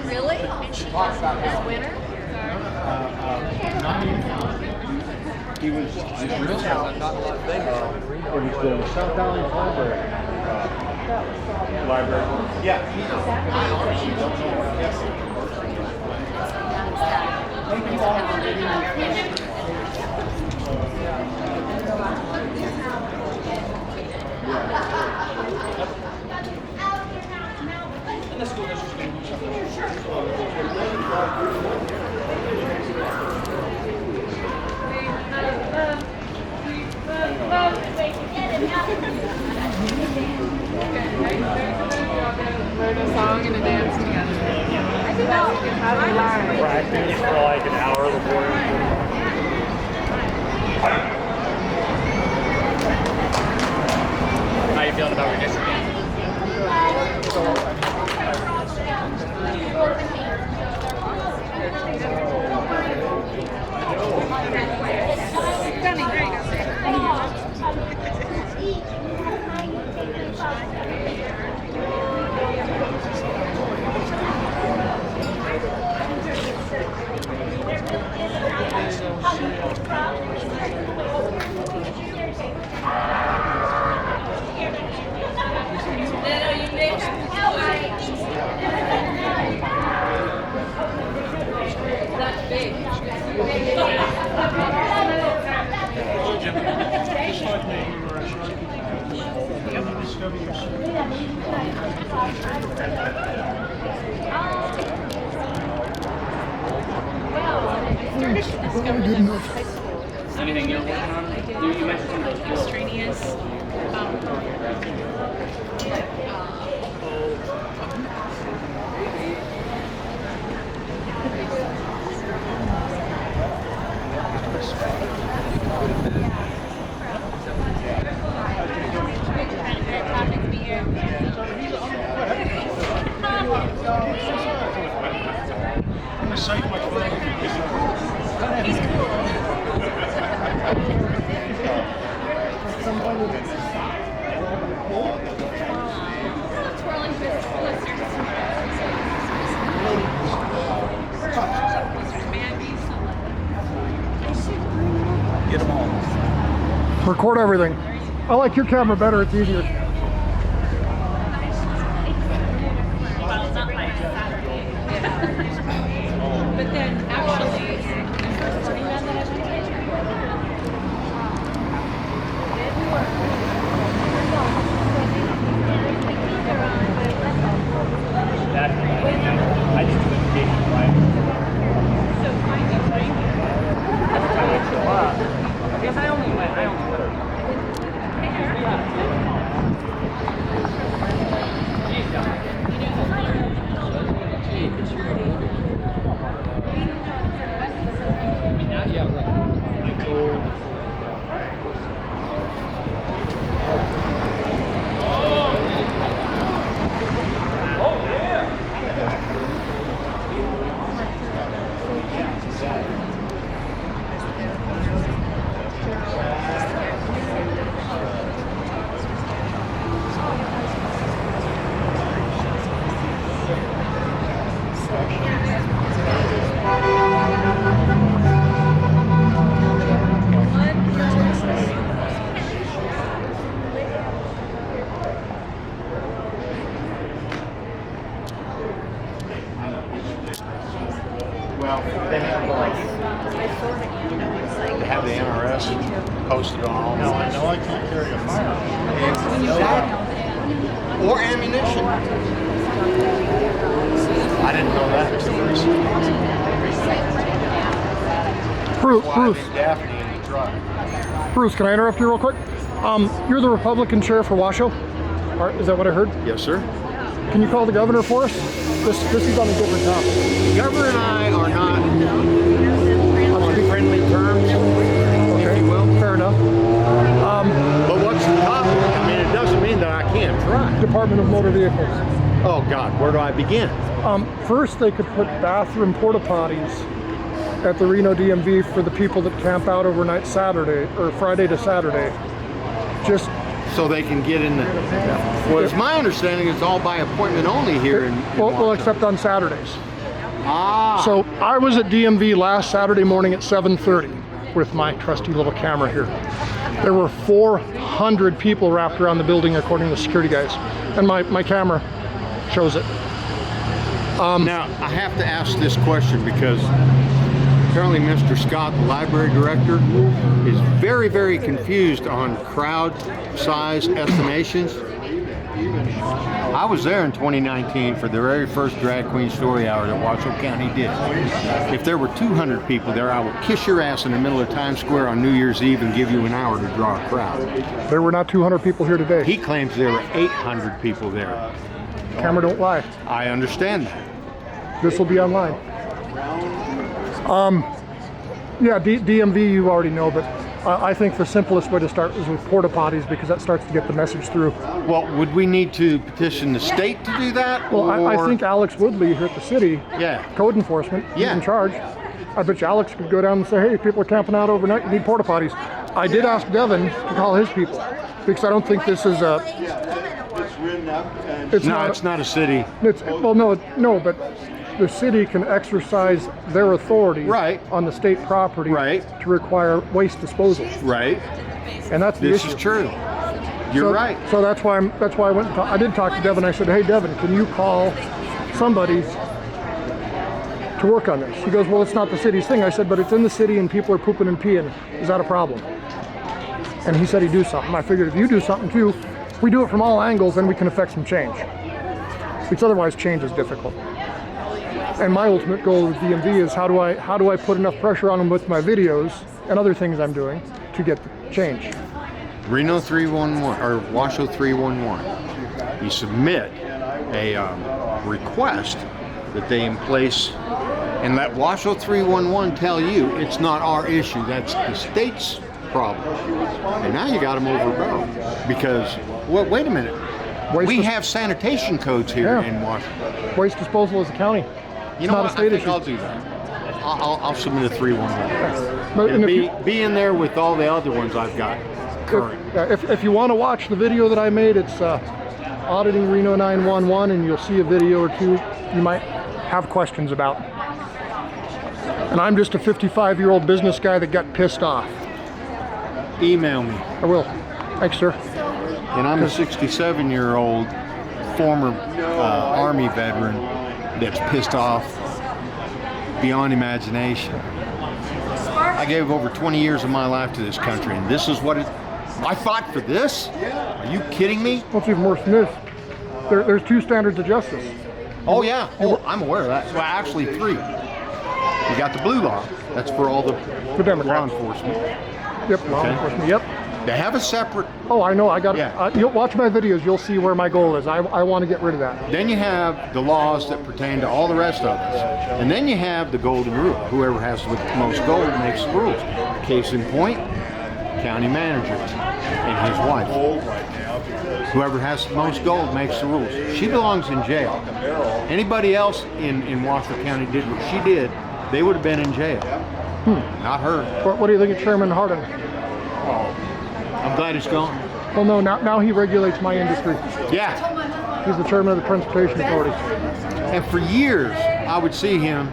Really? This winter? He was real not a lot of things. It was the South Valley Library. Yeah. Learn a song and a dance together. Practice for like an hour before. How you feeling about redistricting? Anything you're working on? You mentioned something Extraneous. Get them all. Record everything. I like your camera better, it's easier. But then actually, posted on all No, the I know I can't carry a firearm. Exactly. Or ammunition. I didn't know that until recently. Bruce, Daphne in the truck. Bruce, can I interrupt you real quick? You're the Republican chair for Washoe? Is that what I heard? Yes, sir. Can you call the governor for us? This is on a different topic. The governor and I are not on friendly terms, if you will. Fair enough. But what's the topic? I mean, it doesn't mean that I can't try. Department of Motor Vehicles. Oh, God, where do I begin? First, they could put bathroom porta potties at the Reno DMV for the people that camp out overnight Saturday, or Friday to Saturday. Just so they can get in the... Well, it's my understanding it's all by appointment only here in well, except on Saturdays. Ah. So I was at DMV last Saturday morning at 7:30 with my trusty little camera here. There were 400 people wrapped around the building according to the security guys. And my camera shows it. Now, I have to ask this question because apparently Mr. Scott, the library director, is very, very confused on crowd size estimations. I was there in 2019 for the very first Drag Queen Story Hour that Washoe County did. If there were 200 people there, I would kiss your ass in the middle of Times Square on New Year's Eve and give you an hour to draw a crowd. There were not 200 people here today. He claims there were 800 people there. Camera don't lie. I understand that. This will be online. Yeah, DMV you already know, but I think the simplest way to start is with porta potties because that starts to get the message through. Well, would we need to petition the state to do that? Well, I think Alex Woodley here at the city, code enforcement, he's in charge. I bet you Alex could go down and say, hey, people are camping out overnight, you need porta potties. I did ask Devin to call his people because I don't think this is a... It's not a city. Well, no, but the city can exercise their authority on the state property to require waste disposal. Right. And that's the This issue. is true. You're right. So that's why I went. I did talk to Devin. I said, "Hey, Devin, can you call somebody to work on this?" He goes, "Well, it's not the city's thing." I said, "But it's in the city and people are pooping and peeing. Is that a problem?" And he said he'd do something. I figured if you do something too, if we do it from all angles, then we can affect some change. Because otherwise, change is difficult. And my ultimate goal with DMV is how do I put enough pressure on them with my videos and other things I'm doing to get the change. Reno 311 or Washoe 311. You submit a request that they in place and let Washoe 311 tell you it's not our issue. That's the state's problem. And now you got them overbowed because wait a minute. We have sanitation codes here in Washington. Waste disposal is a county. You know what? I think I'll do that. I'll submit a 311. Be in there with all the other ones I've got current. If you want to watch the video that I made, it's auditing Reno 911, and you'll see a video or two you might have questions about. And I'm just a 55-year-old business guy that got pissed off. Email me. I will. Thanks, sir. And I'm a 67-year-old former Army veteran that's pissed off beyond imagination. I gave over 20 years of my life to this country, and this is what I fought for this? Are you kidding me? What's even worse than this? There's two standards of justice. Oh, yeah. Oh, I'm aware of that. Well, actually, three. You got the blue law. That's for all the law enforcement. Yep, law enforcement, yep. They have a separate... Oh, I know. I got it. You'll watch my videos. You'll see where my goal is. I want to get rid of that. Then you have the laws that pertain to all the rest of us. And then you have the golden rule. Whoever has the most gold makes the rules. Case in point, county manager and his wife. Whoever has the most gold makes the rules. She belongs in jail. Anybody else in Washoe County did what she did, they would have been in jail. Not her. What do you think of Chairman Hardin? I'm glad he's gone. Well, no, now he regulates my industry. Yeah. He's the chairman of the Transportation Authority. And for years, I would see him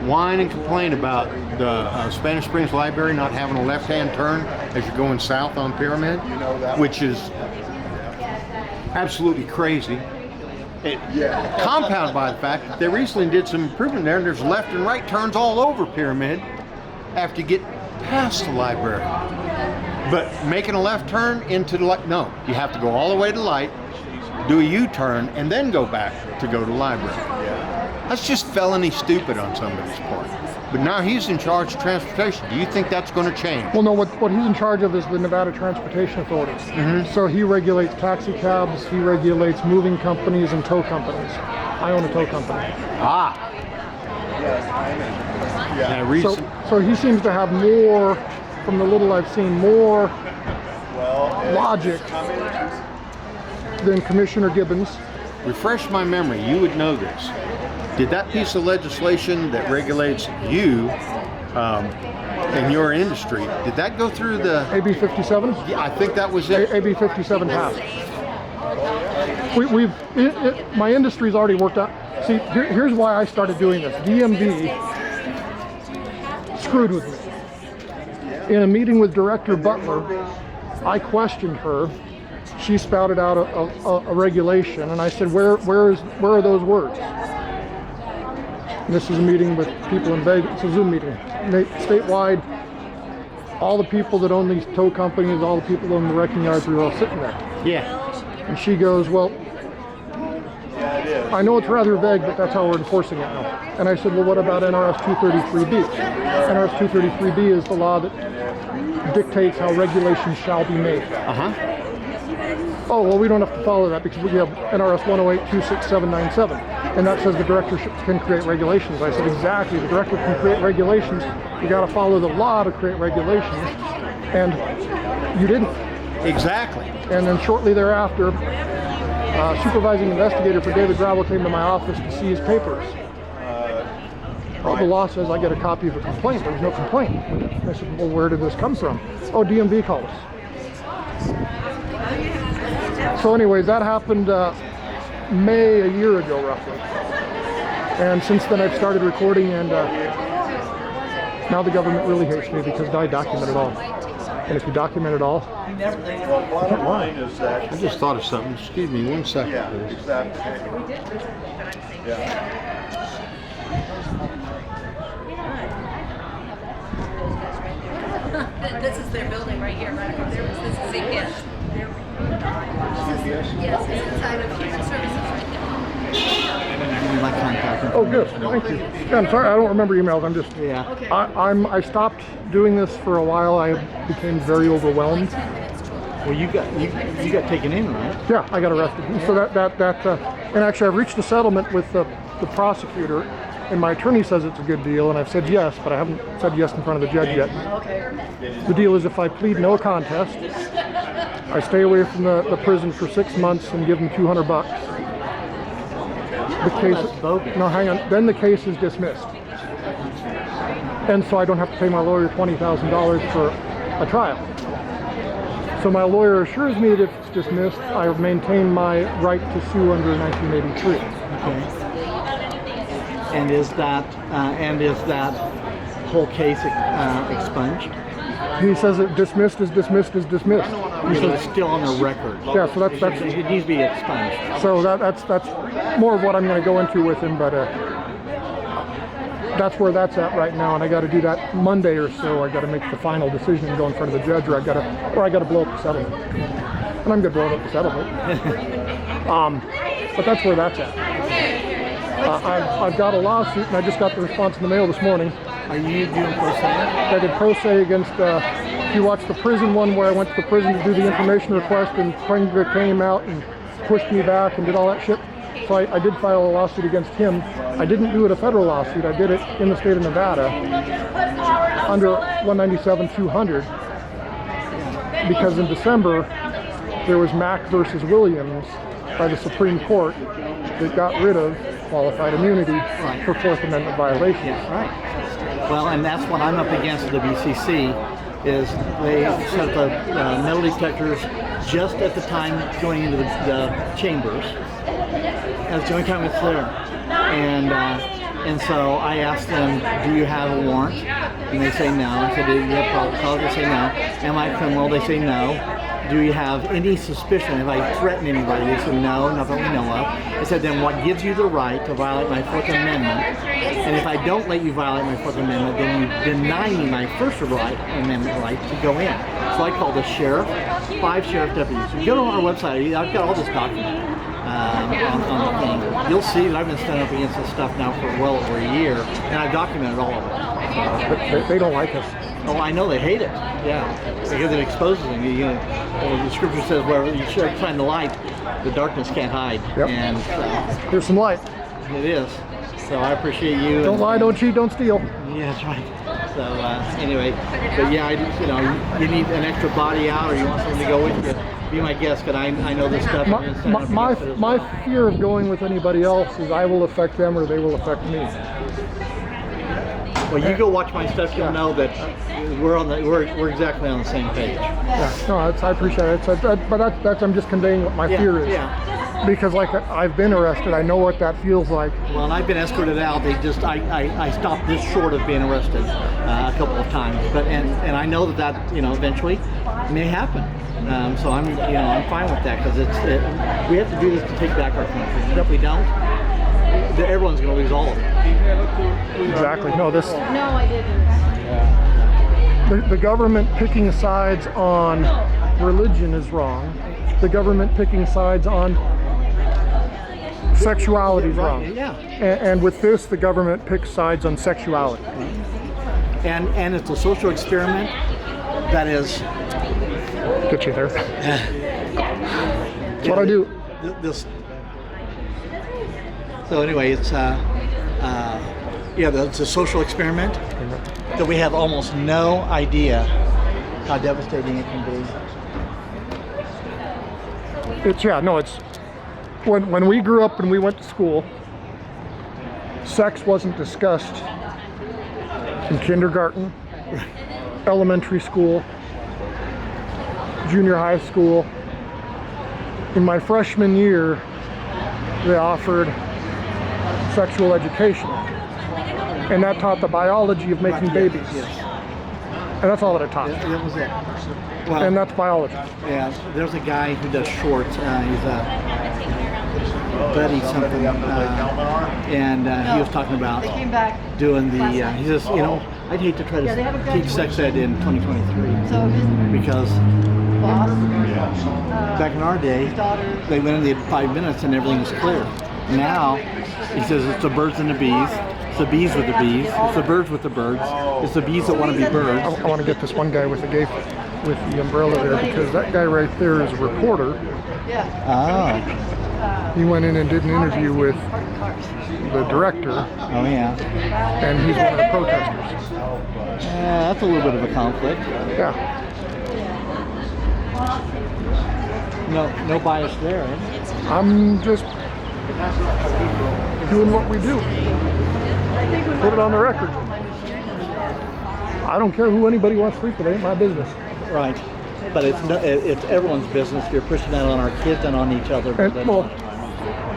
whine and complain about the Spanish Springs Library not having a left-hand turn as you're going south on Pyramid, which is absolutely crazy. Compounded by the fact that they recently did some improvement there, and there's left and right turns all over Pyramid after you get past the library. But making a left turn into the light, no, you have to go all the way to the light, do a U-turn, and then go back to go to the library. That's just felony stupid on somebody's part. But now he's in charge of transportation. Do you think that's going to change? Well, no, what he's in charge of is the Nevada Transportation Authority. So he regulates taxi cabs, he regulates moving companies and tow companies. I own a tow company. So he seems to have more, from the little I've seen, more logic than Commissioner Gibbons. Refresh my memory, you would know this. Did that piece of legislation that regulates you in your industry, did that go through the... AB 57? Yeah, I think that was it. AB 57 passed. My industry's already worked out. See, here's why I started doing this. DMV screwed with me. In a meeting with Director Butler, I questioned her. She spouted out a regulation, and I said, where are those words? And this is a meeting with people in Vegas. It's a Zoom meeting. Statewide, all the people that own these tow companies, all the people that own the wrecking yards, we were all sitting there. Yeah. And she goes, well, I know it's rather vague, but that's how we're enforcing it now. And I said, well, what about NRS 233B? NRS 233B is the law that dictates how regulations shall be made. Oh, well, we don't have to follow that because we have NRS 108-26797, and that says the director can create regulations. I said, exactly, the director can create regulations. You got to follow the law to create regulations, and you didn't. Exactly. And then shortly thereafter, supervising investigator for David Gravel came to my office to see his papers. Well, the law says I get a copy of a complaint. There was no complaint. I said, well, where did this come from? Oh, DMV called us. So anyways, that happened May a year ago, roughly. And since then I've started recording, and now the government really hates me because I document it all. And if you document it all, you can't lie. I just thought of something. Excuse me 1 second. Yeah, exactly. This is their building right here, right over there. This is CPS. Yes, it's inside of Human Services right there. My contact. Oh, good. Thank you. Yeah, I'm sorry, I don't remember emails. I'm just. Yeah. Okay. I stopped doing this for a while. I became very overwhelmed. Well, you got taken in, right? Yeah, I got arrested. So and actually, I've reached a settlement with the prosecutor, and my attorney says it's a good deal, and I've said yes, but I haven't said yes in front of the judge yet. Okay. The deal is if I plead no contest, I stay away from the prison for 6 months and give them $200. The case, no, hang on. Then the case is dismissed, and so I don't have to pay my lawyer $20,000 for a trial. So my lawyer assures me that if it's dismissed, I maintain my right to sue under 1983. Okay. And is that whole case expunged? He says that dismissed is dismissed is dismissed. He says it's still on the record. Yeah, so that's it needs to be expunged. So that's more of what I'm going to go into with him, but that's where that's at right now, and I got to do that Monday or so. I got to make the final decision and go in front of the judge, or I got to blow up the settlement, and I'm going to blow up the settlement. But that's where that's at. I've got a lawsuit, and I just got the response in the mail this morning. Are you doing pro se? I did pro se against, if you watched the prison one where I went to the prison to do the information request and Pringer came out and pushed me back and did all that shit. So I did file a lawsuit against him. I didn't do it a federal lawsuit. I did it in the state of Nevada under 197-200 because in December there was Mack versus Williams by the Supreme Court that got rid of qualified immunity for Fourth Amendment violations. Yeah, right. Well, and that's what I'm up against at the BCC, is they set the metal detectors just at the time going into the chambers. That's the only time it's there. And so I asked them, do you have a warrant? And they say no. I said, do you have probable cause? They say no. Am I a criminal? They say no. do you have any suspicion? Have I threatened anybody? They said, no, not that we know of. I said, then what gives you the right to violate my Fourth Amendment? And if I don't let you violate my Fourth Amendment, then you deny me my First Amendment right to go in. So I called the sheriff, 5 sheriff deputies. You go to our website, I've got all this documented on the thing. You'll see that I've been standing up against this stuff now for well over a year, and I've documented all of it. They don't like us. Oh, I know, they hate it. Yeah, because it exposes them. The scripture says, where you shine the light, the darkness can't hide. Yep. And here's some light. It is. So I appreciate you. Don't lie, don't cheat, don't steal. Yeah, that's right. So anyway, but yeah, you need an extra body out, or you want someone to go with you. Be my guest, because I know this stuff. My fear of going with anybody else is I will affect them or they will affect me. Well, you go watch my stuff, you'll know that we're exactly on the same page. Yeah, no, I appreciate it. But that's I'm just conveying what my fear is. Yeah. Because like I've been arrested, I know what that feels like. Well, and I've been escorted out. I stopped this short of being arrested a couple of times, but and I know that eventually may happen. So I'm fine with that, because we have to do this to take back our country. And if we don't, everyone's going to lose all of it. Exactly. No, this. No, I didn't. The government picking sides on religion is wrong. The government picking sides on sexuality is wrong. Yeah. And with this, the government picks sides on sexuality. And it's a social experiment that is. Get you there. That's what I do. So anyway, it's it's a social experiment that we have almost no idea how devastating it can be. It's when we grew up and we went to school, sex wasn't discussed in kindergarten, elementary school, junior high school. In my freshman year, they offered sexual education, and that taught the biology of making babies. And that's all that it taught. That was it. Well, and that's biology. Yeah, there's a guy who does shorts. He's a Buddy something, and he was talking about doing the. He says, I'd hate to try to teach sex ed in 2023 because back in our day, they went in, they had 5 minutes and everything was clear. Now, he says it's the birds and the bees. It's the bees with the bees. It's the birds with the birds. It's the bees that want to be birds. I want to get this one guy with the umbrella there, because that guy right there is a reporter. Oh. He went in and did an interview with the director. Oh yeah. And he's one of the protesters. That's a little bit of a conflict. Yeah. No bias there, eh? I'm just doing what we do. Put it on the record. I don't care who anybody wants to sleep with. It ain't my business. Right. But it's everyone's business. You're pushing that on our kids and on each other.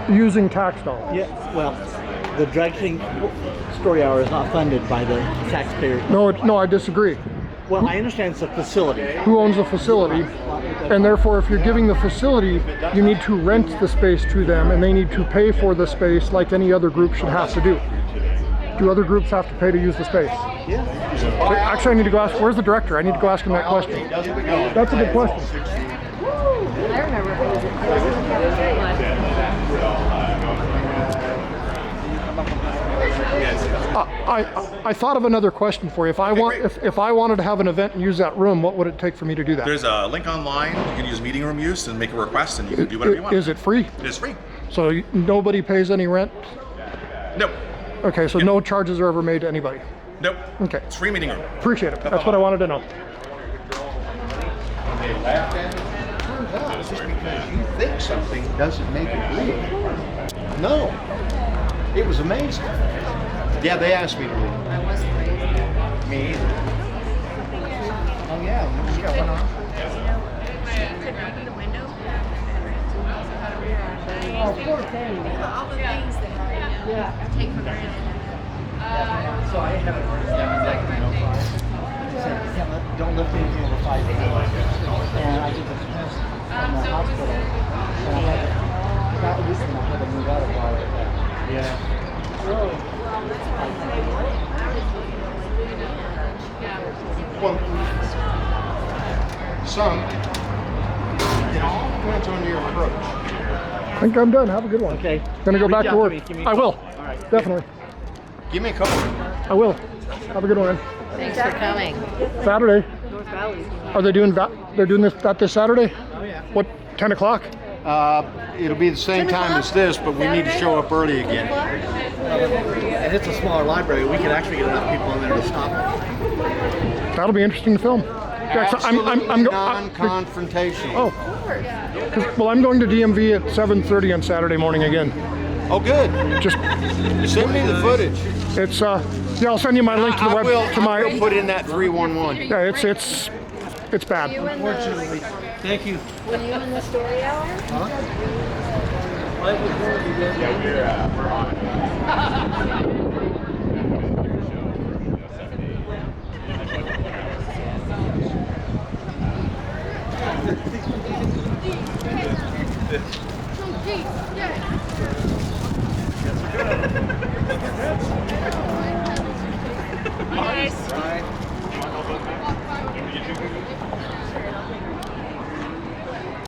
Using tax dollars. Yeah. Well, the Drag King Story Hour is not funded by the taxpayers. No, I disagree. Well, I understand it's a facility. Who owns the facility? And therefore, if you're giving the facility, you need to rent the space to them, and they need to pay for the space like any other group should have to do. Do other groups have to pay to use the space? Yeah. Actually, I need to go ask, where's the director? I need to go ask him that question. That's a good question. I remember. I thought of another question for you. If I wanted to have an event and use that room, what would it take for me to do that? There's a link online. You can use meeting room use and make a request, and you can do whatever you want. Is it free? It is free. So nobody pays any rent? Nope. Okay, so no charges are ever made to anybody? Nope. Okay. It's free meeting room. Appreciate it. That's what I wanted to know. Just because you think something doesn't make it real. No. It was amazing. Yeah, they asked me to leave. I wasn't raised. Me either. Oh yeah, we got one on. Oh, poor thing. All the things that take for granted. So I haven't heard of that. Don't lift anything over 5 pounds. And I did the hospital. And I had that weekend I had to move out of while like that. Yeah. Well, some, it all depends on your approach. I think I'm done. Have a good one. Okay. Gonna go back to work. I will. All right. Definitely. Give me a couple. I will. Have a good one. Thanks for coming. Saturday. Are they doing that? They're doing this Saturday? Oh yeah. What, 10 o'clock? It'll be the same time as this, but we need to show up early again. And it's a smaller library. We could actually get enough people in there to stop it. That'll be interesting to film. Yeah, 'cause Absolutely non-confrontational. Oh. Well, I'm going to DMV at 7:30 on Saturday morning again. Oh, good. Just send me the footage. It's yeah, I'll send you my link to the web. I will put in that 311. Yeah, it's bad. Unfortunately. Thank you. Were you in the story hour? Yeah, we're on. Yes.